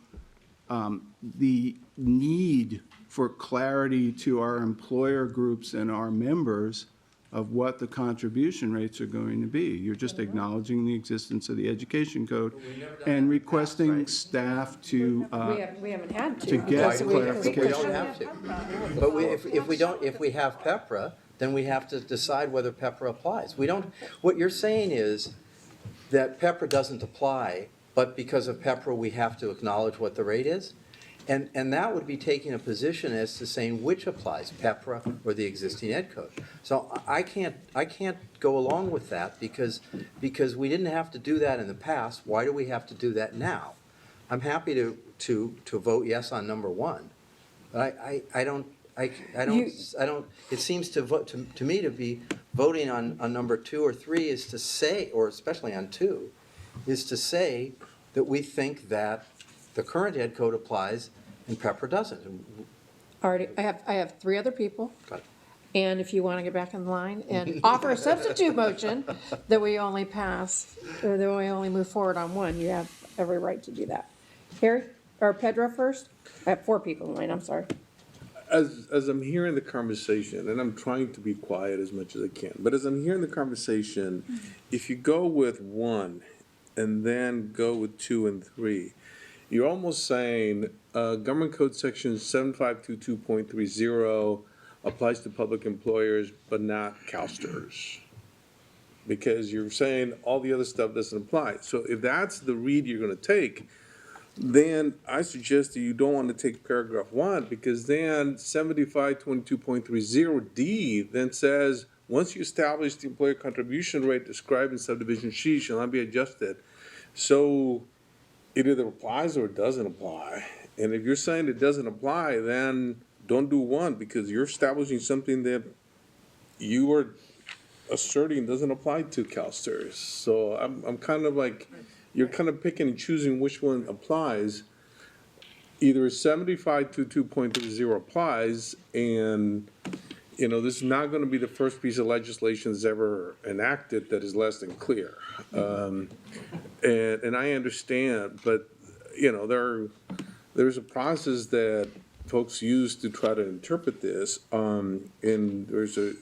the need for clarity to our employer groups and our members of what the contribution rates are going to be. You're just acknowledging the existence of the education code and requesting staff to, We haven't had to. to get because we- clarification. we don't have to. But if we have PEPRA, then we have to decide whether PEPRA applies. We don't, what you're saying is that PEPRA doesn't apply, but because of PEPRA, we have to acknowledge what the rate is? And that would be taking a position as to saying which applies, PEPRA or the existing ed code. So I can't go along with that because we didn't have to do that in the past. Why do we have to do that now? I'm happy to vote yes on number one, but I don't, it seems to me to be voting on number 2 or 3 is to say, or especially on 2, is to say that we think that the current ed code applies and PEPRA doesn't. Already, I have 3 other people. Got it. And if you want to get back in line and offer a substitute motion that we only pass, or that we only move forward on 1, you have every right to do that. Harry, or Pedro first? I have 4 people in line, I'm sorry. As I'm hearing the conversation, and I'm trying to be quiet as much as I can, but as I'm hearing the conversation, if you go with 1 and then go with 2 and 3, you're almost saying, Government Code Section 7522.30 applies to public employers, but not CalSTRS. Because you're saying all the other stuff doesn't apply. So if that's the read you're gonna take, then I suggest that you don't want to take paragraph 1, because then 7522.30D then says, once you establish the employer contribution rate described in subdivision C shall not be adjusted. So it either applies or it doesn't apply. And if you're saying it doesn't apply, then don't do 1, because you're establishing something that you are asserting doesn't apply to CalSTRS. So I'm kind of like, you're kind of picking and choosing which one applies. Either 7522.30 applies, and, you know, this is not gonna be the first piece of legislation that's ever enacted that is less than clear. And I understand, but, you know, there's a process that folks use to try to interpret this, and there's a,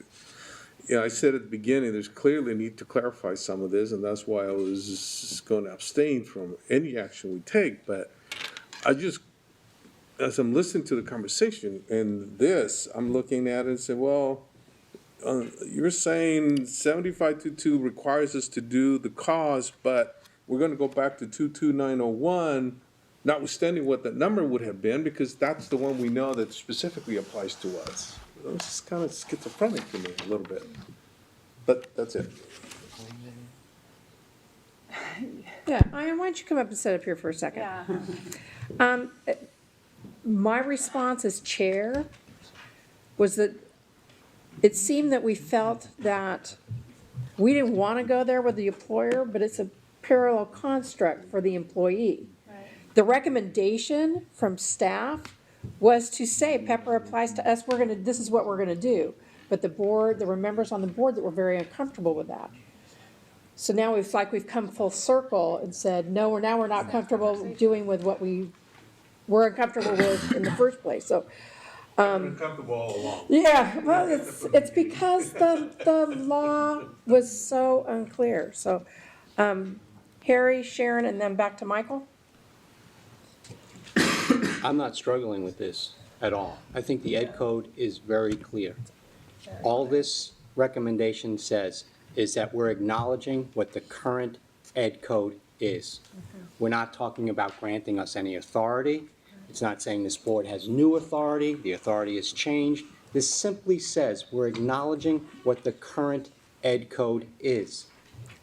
yeah, I said at the beginning, there's clearly a need to clarify some of this, and that's why I was going to abstain from any action we take, but I just, as I'm listening to the conversation and this, I'm looking at it and say, well, you're saying 7522 requires us to do the cause, but we're gonna go back to 22901, notwithstanding what that number would have been, because that's the one we know that specifically applies to us. It's kind of schizophrenic to me a little bit, but that's it. Yeah, Ian, why don't you come up and sit up here for a second? My response as chair was that it seemed that we felt that we didn't want to go there with the employer, but it's a parallel construct for the employee. The recommendation from staff was to say PEPRA applies to us, this is what we're gonna do. But the board, there were members on the board that were very uncomfortable with that. So now it's like we've come full circle and said, no, we're not comfortable doing with what we were uncomfortable with in the first place, so. Uncomfortable all along. Yeah, well, it's because the law was so unclear, so, Harry, Sharon, and then back to Michael? I'm not struggling with this at all. I think the ed code is very clear. All this recommendation says is that we're acknowledging what the current ed code is. We're not talking about granting us any authority. It's not saying this board has new authority, the authority has changed. This simply says we're acknowledging what the current ed code is.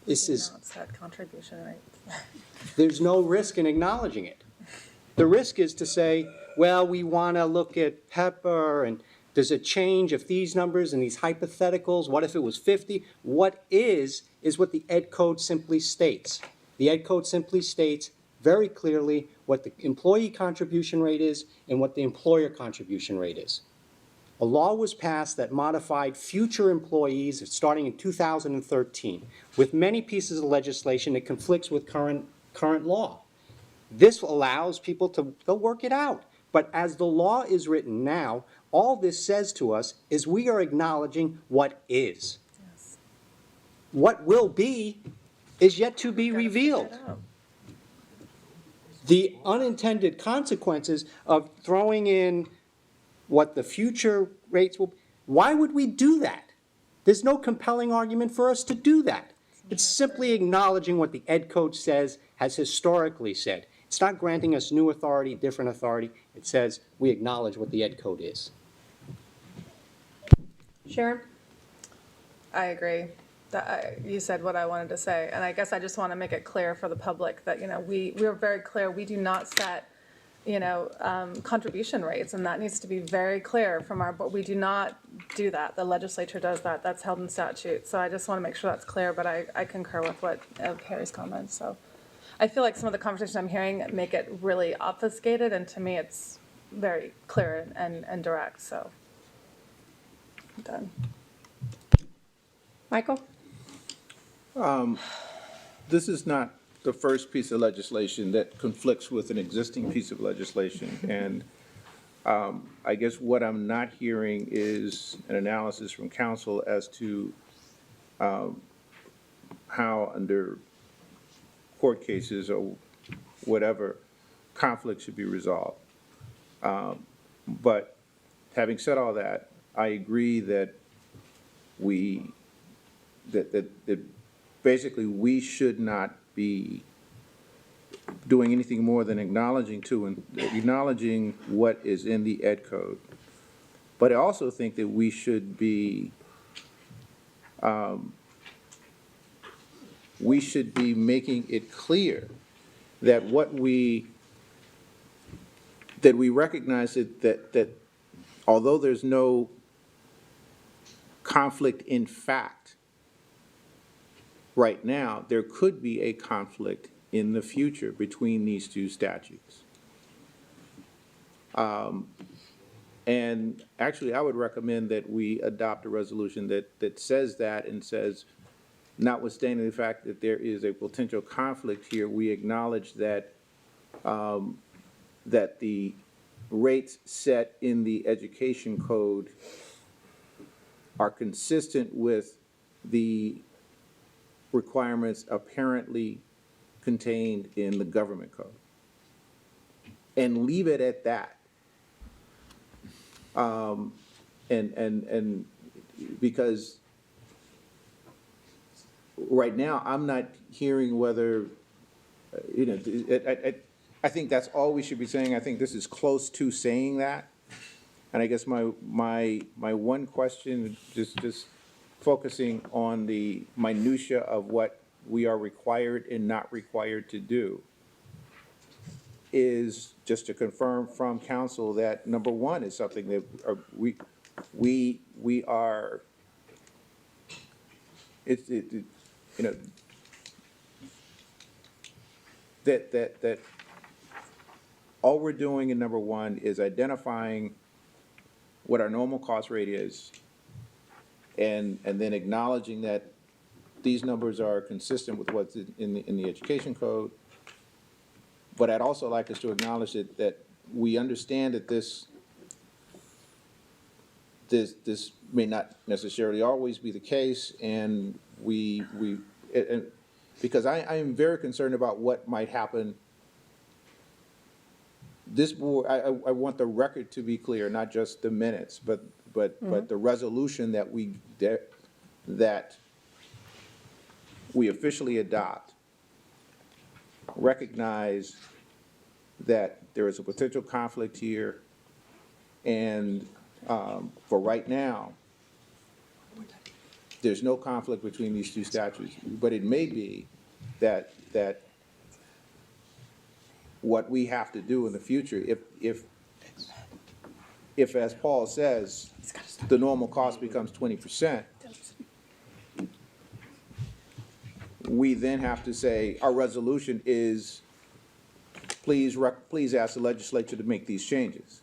This is, Not set contribution rates. There's no risk in acknowledging it. The risk is to say, well, we want to look at Pepper, and does it change if these numbers and these hypotheticals, what if it was 50? What is what the Ed Code simply states. The Ed Code simply states very clearly what the employee contribution rate is and what the employer contribution rate is. A law was passed that modified future employees starting in 2013 with many pieces of legislation that conflicts with current law. This allows people they'll work it out. But as the law is written now, all this says to us is we are acknowledging what is. What will be is yet to be revealed. The unintended consequences of throwing in what the future rates will, why would we do that? There's no compelling argument for us to do that. It's simply acknowledging what the Ed Code says, has historically said. It's not granting us new authority, different authority. It says we acknowledge what the Ed Code is. Sharon? I agree. You said what I wanted to say, and I guess I just want to make it clear for the public that, we're very clear, we do not set, contribution rates, and that needs to be very clear from but we do not do that. The legislature does that. That's held in statute. So I just want to make sure that's clear, but I concur with what Harry's comments, so. I feel like some of the conversations I'm hearing make it really obfuscated, and to me, it's very clear and direct, so. I'm done. Michael? This is not the first piece of legislation that conflicts with an existing piece of legislation. And I guess what I'm not hearing is an analysis from council as to how under court cases or whatever, conflict should be resolved. But having said all that, I agree that that basically we should not be doing anything more than acknowledging what is in the Ed Code. But I also think that we should be making it clear that we recognize that although there's no conflict in fact right now, there could be a conflict in the future between these two statutes. And actually, I would recommend that we adopt a resolution that says that and says, notwithstanding the fact that there is a potential conflict here, we acknowledge that that the rates set in the education code are consistent with the requirements apparently contained in the government code. And leave it at that. And because right now, I'm not hearing whether, I think that's all we should be saying. I think this is close to saying that. And I guess my one question, just focusing on the minutia of what we are required and not required to do, is just to confirm from council that number one is something that we are, that all we're doing in number one is identifying what our normal cost rate is, and then acknowledging that these numbers are consistent with what's in the education code. But I'd also like us to acknowledge that we understand that this may not necessarily always be the case, and because I am very concerned about what might happen. This board, I want the record to be clear, not just the minutes, but the resolution that we officially adopt, recognize that there is a potential conflict here, and for right now, there's no conflict between these two statutes, but it may be that what we have to do in the future, if, as Paul says, the normal cost becomes 20%, we then have to say, our resolution is, please ask the legislature to make these changes.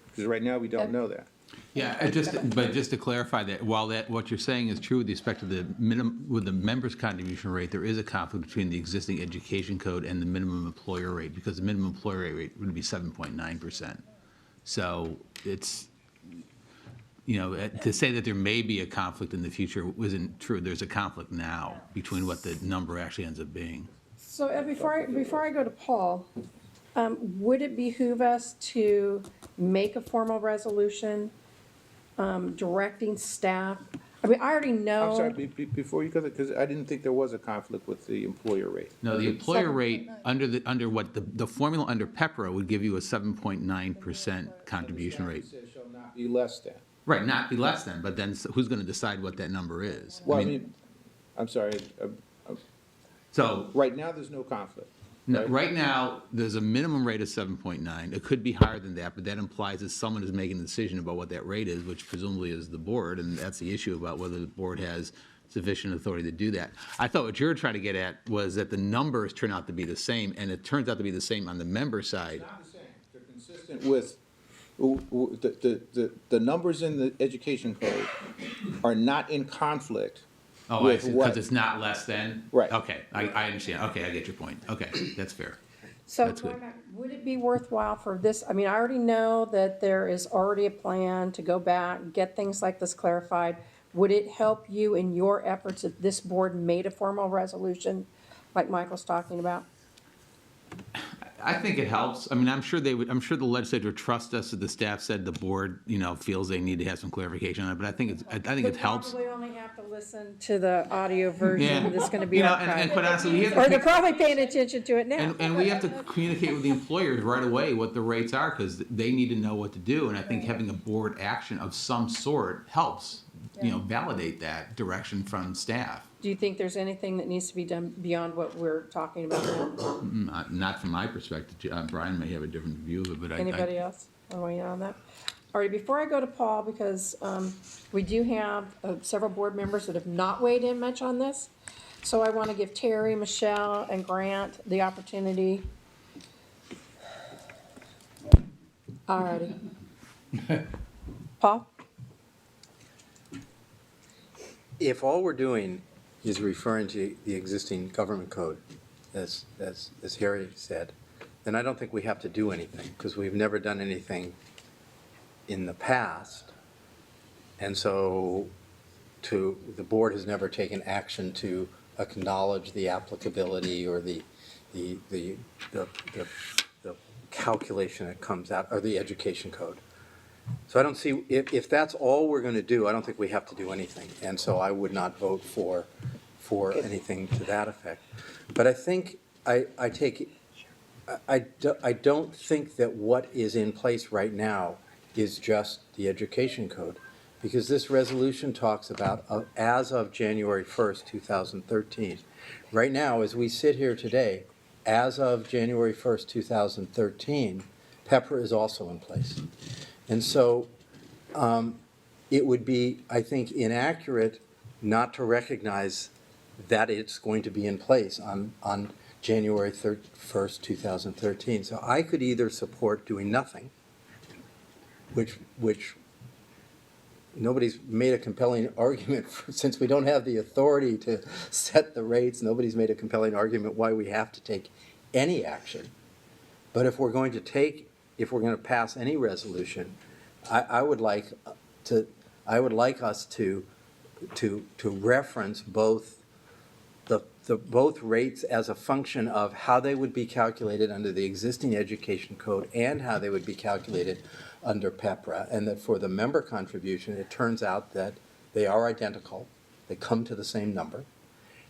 Because right now, we don't know that. Yeah, but just to clarify that, while what you're saying is true with respect to the with the members' contribution rate, there is a conflict between the existing education code and the minimum employer rate, because the minimum employer rate would be 7.9%. So it's, to say that there may be a conflict in the future isn't true. There's a conflict now between what the number actually ends up being. So Ed, before I go to Paul, would it behoove us to make a formal resolution directing staff? I mean, I already know. I'm sorry, before you go, because I didn't think there was a conflict with the employer rate. No, the employer rate under what the formula under PEPRA would give you a 7.9% contribution rate. It shall not be less than. Right, not be less than, but then who's going to decide what that number is? Well, I mean, I'm sorry, So right now, there's no conflict. no, right now, there's a minimum rate of 7.9. It could be higher than that, but that implies that someone is making a decision about what that rate is, which presumably is the board, and that's the issue about whether the board has sufficient authority to do that. I thought what you were trying to get at was that the numbers turn out to be the same, and it turns out to be the same on the member side. Not the same. They're consistent with, the numbers in the education code are not in conflict. Oh, I with see, what- because it's not less than? Right. Okay, I understand. Okay, I get your point. Okay, that's fair. So That's good. would it be worthwhile for this, I mean, I already know that there is already a plan to go back, get things like this clarified. Would it help you in your efforts if this board made a formal resolution, like Michael's talking about? I think it helps. I mean, I'm sure the legislature trusts us that the staff said the board, feels they need to have some clarification on it, but I think it helps. We'll probably only have to listen to the audio version Yeah. that's gonna be And quite archived. honestly, we have Or they're to, probably paying attention to it now. and we have to communicate with the employers right away what the rates are, because they need to know what to do, and I think having a board action of some sort helps, validate that direction from staff. Do you think there's anything that needs to be done beyond what we're talking about now? Not from my perspective. Brian may have a different view of it, but Anybody else want to weigh in on that? All right, before I go to Paul, because we do have several board members that have not weighed in much on this. So I want to give Terry, Michelle, and Grant the opportunity. All righty. Paul? If all we're doing is referring to the existing government code, as Harry said, then I don't think we have to do anything, because we've never done anything in the past. And so the board has never taken action to acknowledge the applicability or the calculation that comes out, or the education code. So I don't see, if that's all we're going to do, I don't think we have to do anything. And so I would not vote for anything to that effect. But I think, I don't think that what is in place right now is just the education code. Because this resolution talks about as of January 1st, 2013. Right now, as we sit here today, as of January 1st, 2013, PEPRA is also in place. And so it would be, I think, inaccurate not to recognize that it's going to be in place on January 1st, 2013. So I could either support doing nothing, which nobody's made a compelling argument for, since we don't have the authority to set the rates, nobody's made a compelling argument why we have to take any action. But if we're going to pass any resolution, I would like us to reference both both rates as a function of how they would be calculated under the existing education code and how they would be calculated under PEPRA, and that for the member contribution, it turns out that they are identical, they come to the same number,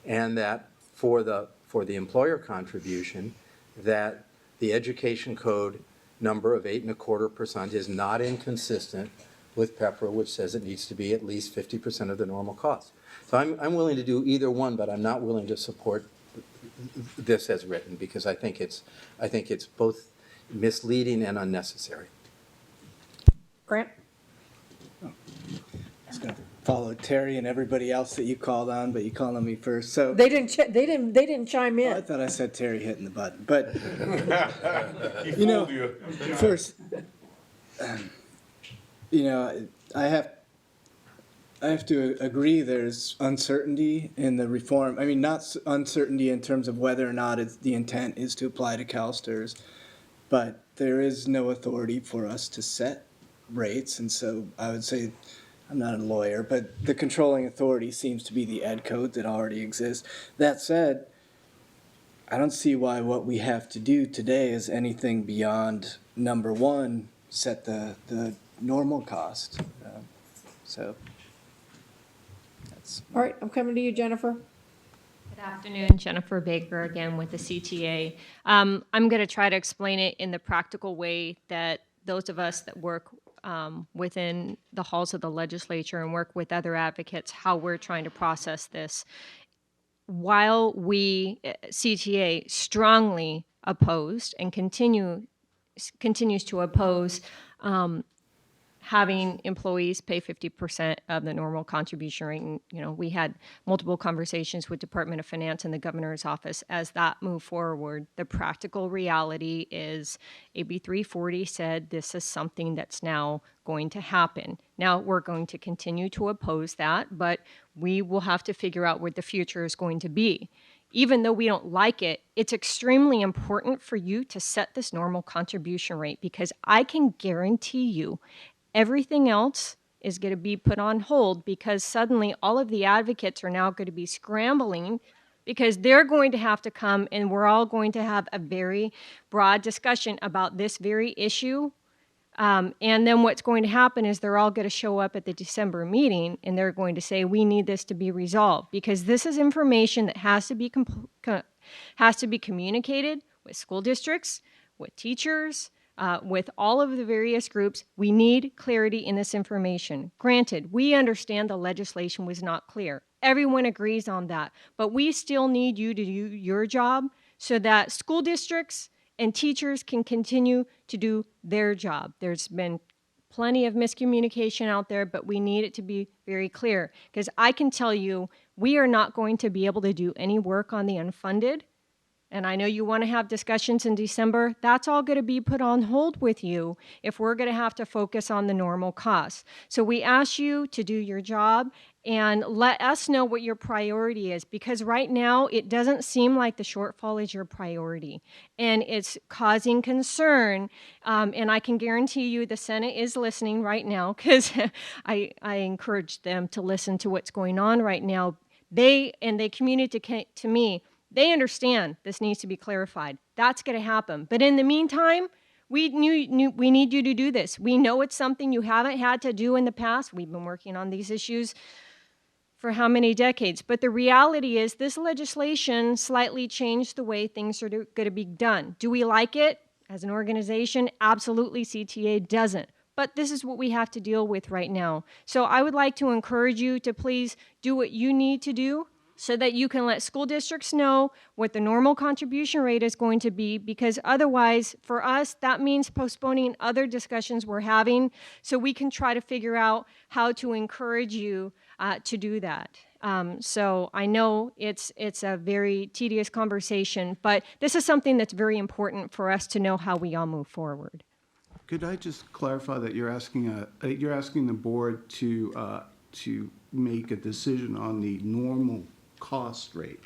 and that for the employer contribution, that the education code number of 8.25% is not inconsistent with PEPRA, which says it needs to be at least 50% of the normal cost. So I'm willing to do either one, but I'm not willing to support this as written, because I think it's both misleading and unnecessary. Grant? I was gonna follow Terry and everybody else that you called on, but you called on me first, so. They didn't chime I in. thought I said Terry hitting the button, but, you know, first, you know, I have to agree there's uncertainty in the reform. I mean, not uncertainty in terms of whether or not the intent is to apply to CalSTRS, but there is no authority for us to set rates, and so I would say, I'm not a lawyer, but the controlling authority seems to be the ed code that already exists. That said, I don't see why what we have to do today is anything beyond number one, set the normal cost. So that's. All right, I'm coming to you, Jennifer. Good afternoon, Jennifer Baker again with the CTA. I'm going to try to explain it in the practical way that those of us that work within the halls of the legislature and work with other advocates, how we're trying to process this. While we, CTA, strongly opposed and continues to oppose having employees pay 50% of the normal contribution rate. And, you know, we had multiple conversations with Department of Finance and the governor's office as that moved forward. The practical reality is AB 340 said this is something that's now going to happen. Now, we're going to continue to oppose that, but we will have to figure out what the future is going to be. Even though we don't like it, it's extremely important for you to set this normal contribution rate, because I can guarantee you everything else is going to be put on hold, because suddenly all of the advocates are now going to be scrambling because they're going to have to come and we're all going to have a very broad discussion about this very issue. And then what's going to happen is they're all going to show up at the December meeting and they're going to say, we need this to be resolved, because this is information that has to be communicated with school districts, with teachers, with all of the various groups. We need clarity in this information. Granted, we understand the legislation was not clear. Everyone agrees on that, but we still need you to do your job so that school districts and teachers can continue to do their job. There's been plenty of miscommunication out there, but we need it to be very clear, because I can tell you we are not going to be able to do any work on the unfunded. And I know you want to have discussions in December. That's all going to be put on hold with you if we're going to have to focus on the normal costs. So we ask you to do your job and let us know what your priority is, because right now it doesn't seem like the shortfall is your priority. And it's causing concern. And I can guarantee you the Senate is listening right now, because I encourage them to listen to what's going on right now. They communicate to me, they understand this needs to be clarified. That's going to happen. But in the meantime, we need you to do this. We know it's something you haven't had to do in the past. We've been working on these issues for how many decades? But the reality is this legislation slightly changed the way things are going to be done. Do we like it as an organization? Absolutely, CTA doesn't. But this is what we have to deal with right now. So I would like to encourage you to please do what you need to do so that you can let school districts know what the normal contribution rate is going to be, because otherwise, for us, that means postponing other discussions we're having so we can try to figure out how to encourage you to do that. So I know it's a very tedious conversation, but this is something that's very important for us to know how we all move forward. Could I just clarify that you're asking the board to make a decision on the normal cost rate?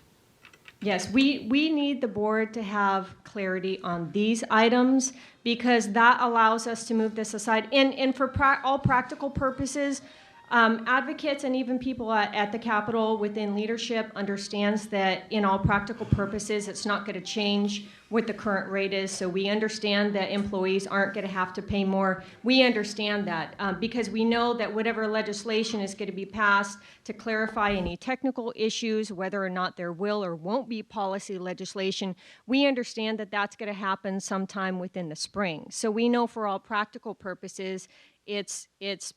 Yes, we need the board to have clarity on these items, because that allows us to move this aside. And for all practical purposes, advocates and even people at the Capitol within leadership understands that in all practical purposes, it's not going to change what the current rate is. So we understand that employees aren't going to have to pay more. We understand that because we know that whatever legislation is going to be passed to clarify any technical issues, whether or not there will or won't be policy legislation, we understand that that's going to happen sometime within the spring. So we know for all practical purposes, It's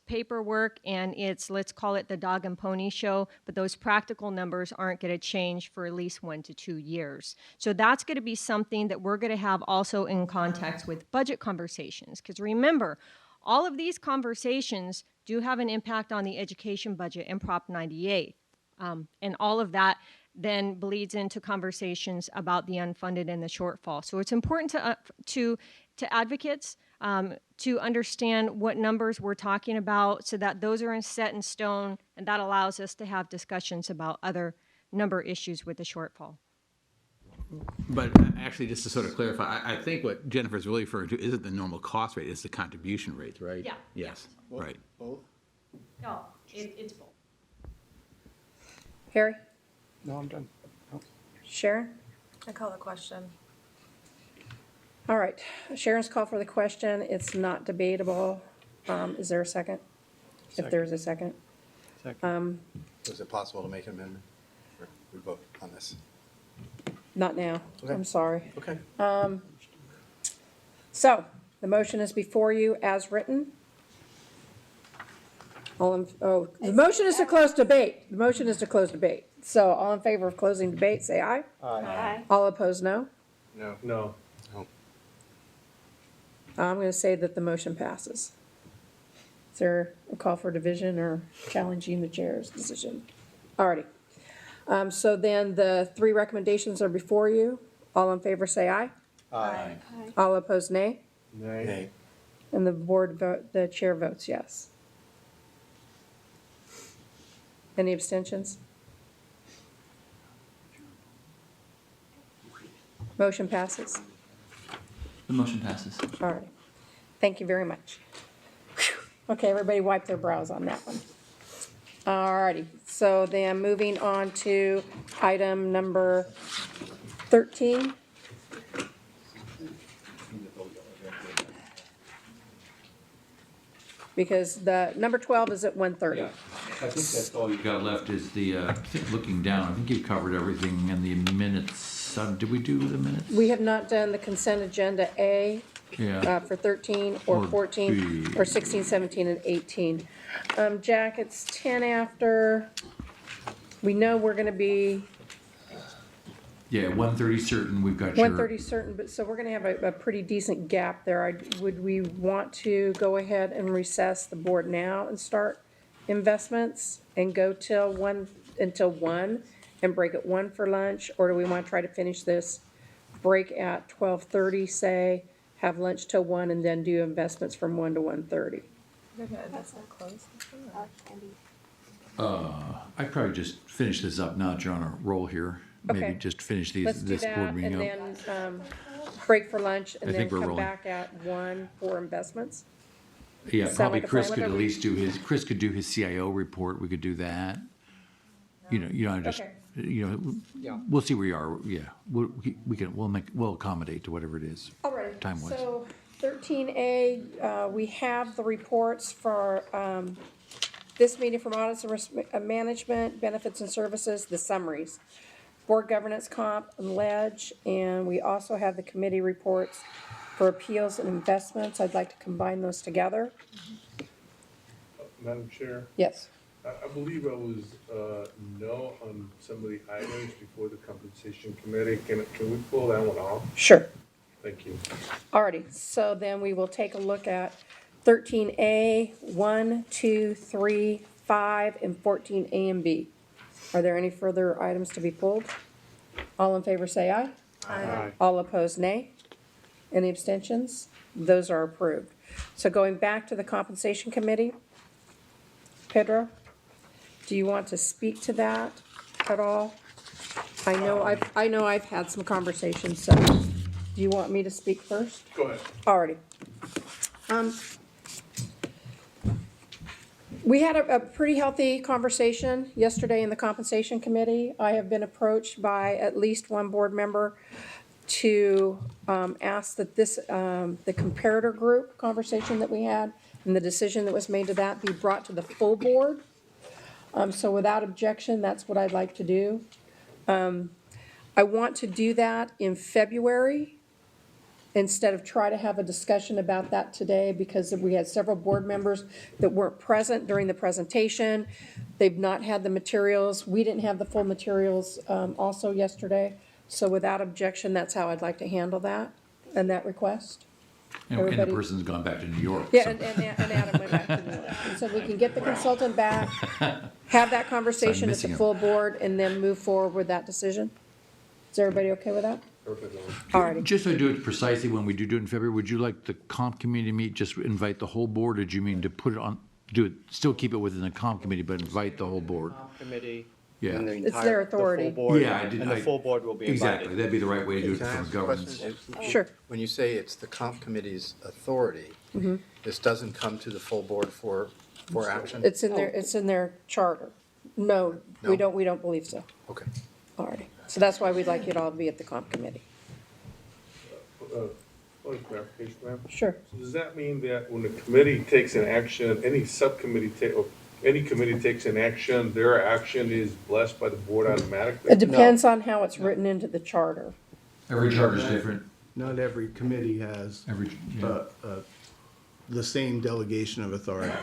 paperwork and it's, let's call it the dog and pony show, but those practical numbers aren't going to change for at least 1 to 2 years. So that's going to be something that we're going to have also in context with budget conversations. Because remember, all of these conversations do have an impact on the education budget and Prop 98. And all of that then bleeds into conversations about the unfunded and the shortfall. So it's important to advocates to understand what numbers we're talking about so that those are set in stone, and that allows us to have discussions about other number issues with the shortfall. But actually, just to sort of clarify, I think what Jennifer's really referring to isn't the normal cost rate, it's the contribution rate, right? Yeah. Yes, right. Both? No, it's both. Harry? No, I'm done. Sharon? I call the question. All right, Sharon's call for the question. It's not debatable. Is there a second? If there's a second. Is it possible to make an amendment? Or we vote on this? Not now. Okay. I'm sorry. Okay. So, the motion is before you as written. The motion is to close debate. The motion is to close debate. So, all in favor of closing debate, say aye. Aye. All opposed, no. No. No. I'm going to say that the motion passes. Is there a call for division or challenging the chair's decision? Alrighty. So then the 3 recommendations are before you. All in favor, say aye. Aye. All opposed, nay. Nay. And the chair votes yes. Any abstentions? Motion passes. The motion passes. All right. Thank you very much. Whew. Okay, everybody wipe their brows on that one. All righty. So then moving on to item number 13. Because the number 12 is at 1:30. I think that's all you got left is the, I think looking down, I think you covered everything in the minutes. Did we do the minutes? We have not done the consent agenda A Yeah. for 13 or Or 14 B. or 16, 17, and 18. Jack, it's 10 after. We know we're going to be Yeah, 1:30 certain, we've got your. 1:30 certain, but so we're going to have a pretty decent gap there. Would we want to go ahead and recess the board now and start investments and go until 1 and break at 1 for lunch? Or do we want to try to finish this, break at 12:30, say, have lunch till 1 and then do investments from 1 to 1:30? That's not close. I'd probably just finish this up now that you're on a roll here. Okay. Maybe just finish Let's do this that board and meeting up. then break for lunch and I then think we're come rolling. back at 1 for investments. Yeah, sound probably like a Chris plan? could at least Chris could do his CIO report, we could do that. You know, just, Okay. Yeah. we'll see where you are, yeah. We'll accommodate to whatever it is. All right, Time-wise. so 13A, we have the reports for this meeting from Audits and Risk Management, Benefits and Services, the summaries, Board Governance Comp and Ledge, and we also have the committee reports for Appeals and Investments. I'd like to combine those together. Madam Chair, Yes. I believe I was no on some of the items before the compensation committee. Can we pull that one off? Sure. Thank you. Alrighty, so then we will take a look at 13A, 1, 2, 3, 5, and 14A and B. Are there any further items to be pulled? All in favor say aye. Aye. All opposed, nay. Any abstentions? Those are approved. So going back to the compensation committee, Pedro, do you want to speak to that at all? I know I've had some conversations, so do you want me to speak first? Go ahead. Alrighty. We had a pretty healthy conversation yesterday in the compensation committee. I have been approached by at least one board member to ask that this, the comparator group conversation that we had and the decision that was made to that be brought to the full board. So without objection, that's what I'd like to do. I want to do that in February. instead of try to have a discussion about that today, because we had several board members that weren't present during the presentation. They've not had the materials. We didn't have the full materials also yesterday. So without objection, that's how I'd like to handle that and that request. And the Everybody- person's gone back to New York. Yeah, so- and Adam went back to New York. And so we can get the consultant back, have that conversation at the missing him. full board, and then move forward with that decision. Is everybody okay with that? Alrighty. Just to do it precisely when we do it in February, would you like the comp committee to meet, just invite the whole board, or do you mean to put it on, do it, still keep it within the comp committee, but invite the whole board? Committee. Yeah. and the It's entire- their the full authority. board, Yeah, I did. And the full board will be invited. Exactly, that'd be the right way to do it Can I from ask a governance. question? Sure. When you say it's the comp committee's authority, this doesn't come to the full board for action? It's in their charter. No, we No? don't believe so. Okay. Alrighty. So that's why we'd like you to all be at the comp committee. Point of clarification, ma'am. Sure. So does that mean that when the committee takes an action, any subcommittee or any committee takes an action, their action is blessed by the board automatically? It depends on how it's written into the charter. Every charter's different. Not every committee has the same delegation of authority.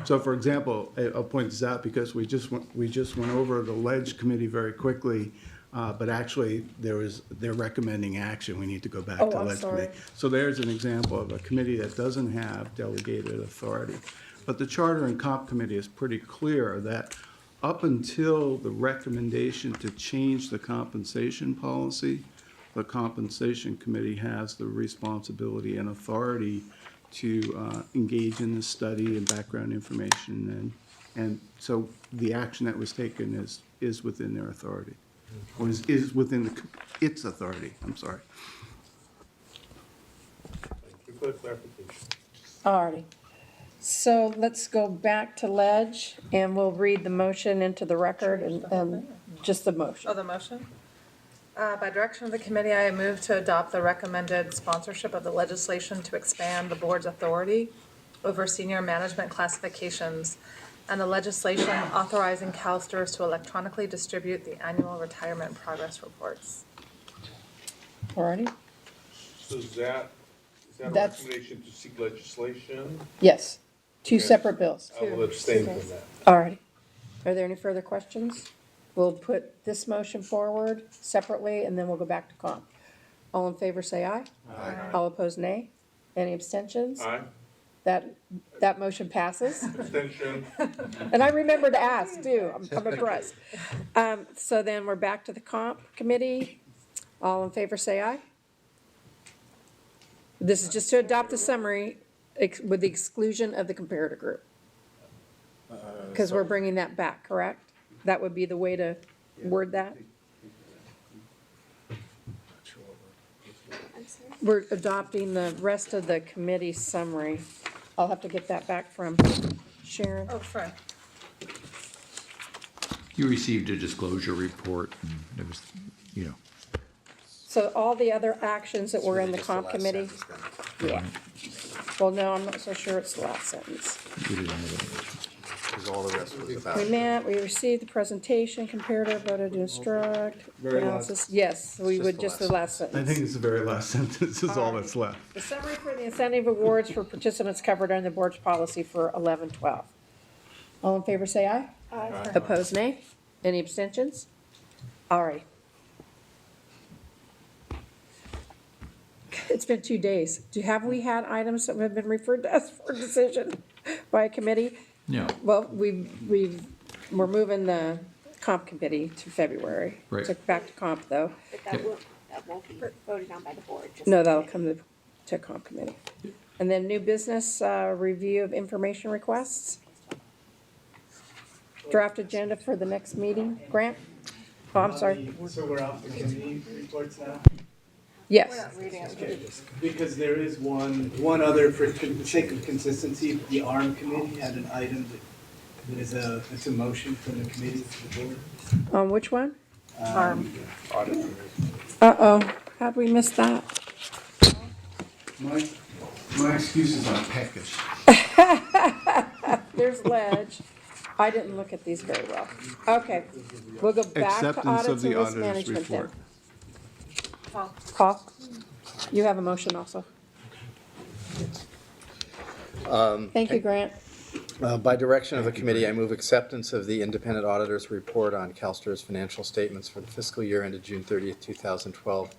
So for example, I'll point this out because we just went over the Ledge Committee very quickly, but actually they're recommending action. We need to go back to Oh, I'm Ledge sorry. Committee. So there's an example of a committee that doesn't have delegated authority. But the Charter and Comp Committee is pretty clear that up until the recommendation to change the compensation policy, the Compensation Committee has the responsibility and authority to engage in the study and background information, and so the action that was taken is within their authority, or is within its authority, I'm sorry. Thank you for the clarification. Alrighty. So let's go back to Ledge, and we'll read the motion into the record and just the motion. Oh, the motion? By direction of the committee, I move to adopt the recommended sponsorship of the legislation to expand the board's authority over senior management classifications and the legislation authorizing CalSTRS to electronically distribute the annual retirement progress reports. Alrighty? So is that a That's- recommendation to seek legislation? Yes. Two Okay. separate bills. I will abstain from that. Alrighty. Are there any further questions? We'll put this motion forward separately, and then we'll go back to comp. All in favor, say aye. Aye. All opposed, nay. Any abstentions? Aye, That motion passes. abstention. And I remember to ask, too. I'm impressed. So then we're back to the comp committee. All in favor, say aye. This is just to adopt the summary with the exclusion of the comparator group. Because we're bringing that back, correct? That would be the way to word that? We're adopting the rest of the committee summary. I'll have to get that back from Sharon. Oh, sure. You received a disclosure report, and it was, you know, So all the other actions that were in the Just the comp last committee? sentence then. Yeah. Well, no, I'm not so sure it's the last sentence. we didn't have it. Because all the rest was about. We met, we received the presentation, comparator, voted to instruct, Very analysis, yes, we Just would, the just the last last I think sentence. it's the very last sentence is all that's left. The summary for the incentive awards for participants covered under the board's policy for 11-12. All in favor, say aye. Aye. Opposed, nay. Any abstentions? All right. It's been 2 days. Have we had items that have been referred to us for decision by a committee? No, Well, we're moving the comp committee to February. Right. So back to comp, though. But that won't be voted on by the board. just No, the that'll committee. come to comp committee. And then new business, review of information requests. Draft agenda for the next meeting. Grant? Oh, I'm sorry. So we're off the committee reports now? Yes. Because there is one other, for the sake of consistency, the ARM committee had an item that is it's a motion from the committee to the board. On which one? Arm. Uh-oh, how'd we miss that? My excuses are peckish. There's Ledge. I didn't look at these very well. Okay, we'll go back to Acceptance audits of and the risk auditor's management then. report. Paul? You have a motion also. Thank you, Grant. By direction of the committee, I move acceptance of the independent auditor's report on CalSTRS financial statements for the fiscal year ended June 30th, 2012,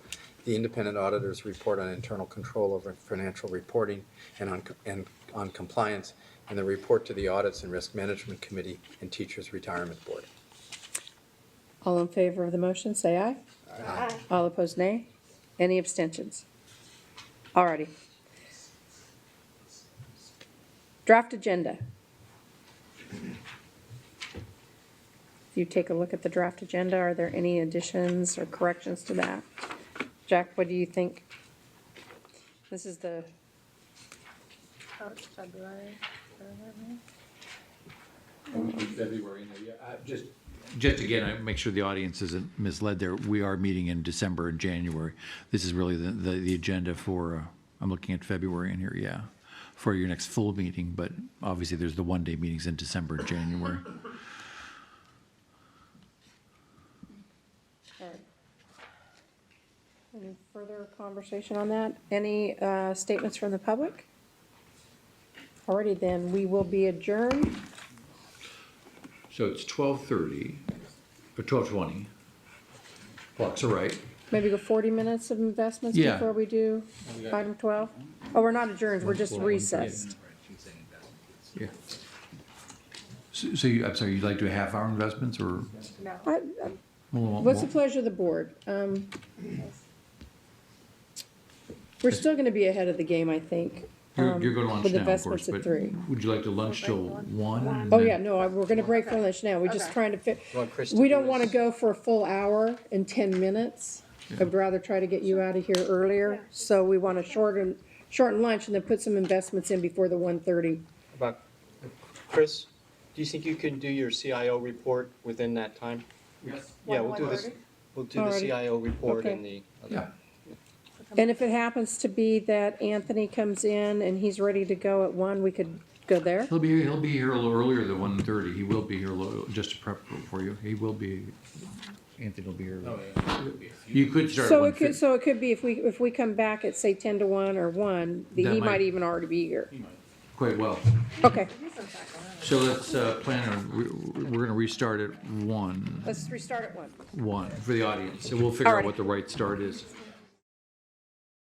the independent auditor's report on internal control over financial reporting and on compliance, and the report to the Audits and Risk Management Committee and Teachers Retirement Board. All in favor of the motion, say aye. Aye. All opposed, nay. Any abstentions? Alrighty. Draft agenda. If you take a look at the draft agenda, are there any additions or corrections to that? Jack, what do you think? This is the, February. February, just again, I make sure the audience isn't misled there. We are meeting in December and January. This is really the agenda for, I'm looking at February in here, yeah, for your next full meeting, but obviously there's the one-day meetings in December and January. any further conversation on that? Any statements from the public? Alrighty then, we will be adjourned. So it's 12:30, or 12:20. Clocks are right. Maybe go 40 minutes of investments Yeah. before we do item 12? Oh, we're not adjourned, we're just recessed. Yeah. So you, I'm sorry, you'd like to do half-hour investments, or? What's the pleasure of the board? We're still gonna be ahead of the game, I think. You're going to lunch with now, of course, investments at but 3. would you like to lunch till 1? and Oh, then- yeah, no, we're gonna break for lunch now, we're just trying to fit, Want Chris to we do don't wanna his- go for a full hour and 10 minutes. I'd rather try to get you out of here earlier, so we wanna shorten lunch and then put some investments in before the 1:30. About, Chris, do you think you can do your CIO report within that time? Yes. Yeah, we'll do this, we'll do the Alrighty. CIO report Okay. and the. Yeah. And if it happens to be that Anthony comes in and he's ready to go at 1, we could go there? He'll be here a little earlier than 1:30. He will be here a little, just to prep for you. He will be, Anthony will be here. You could start at So 1:50. it could be if we come back at, say, 10 to 1 or 1, That he might- might even already be here. Quite well. Okay, So let's plan on, we're going to restart at 1 let's restart at 1. for the audience. So we'll figure out Alrighty. what the right start is.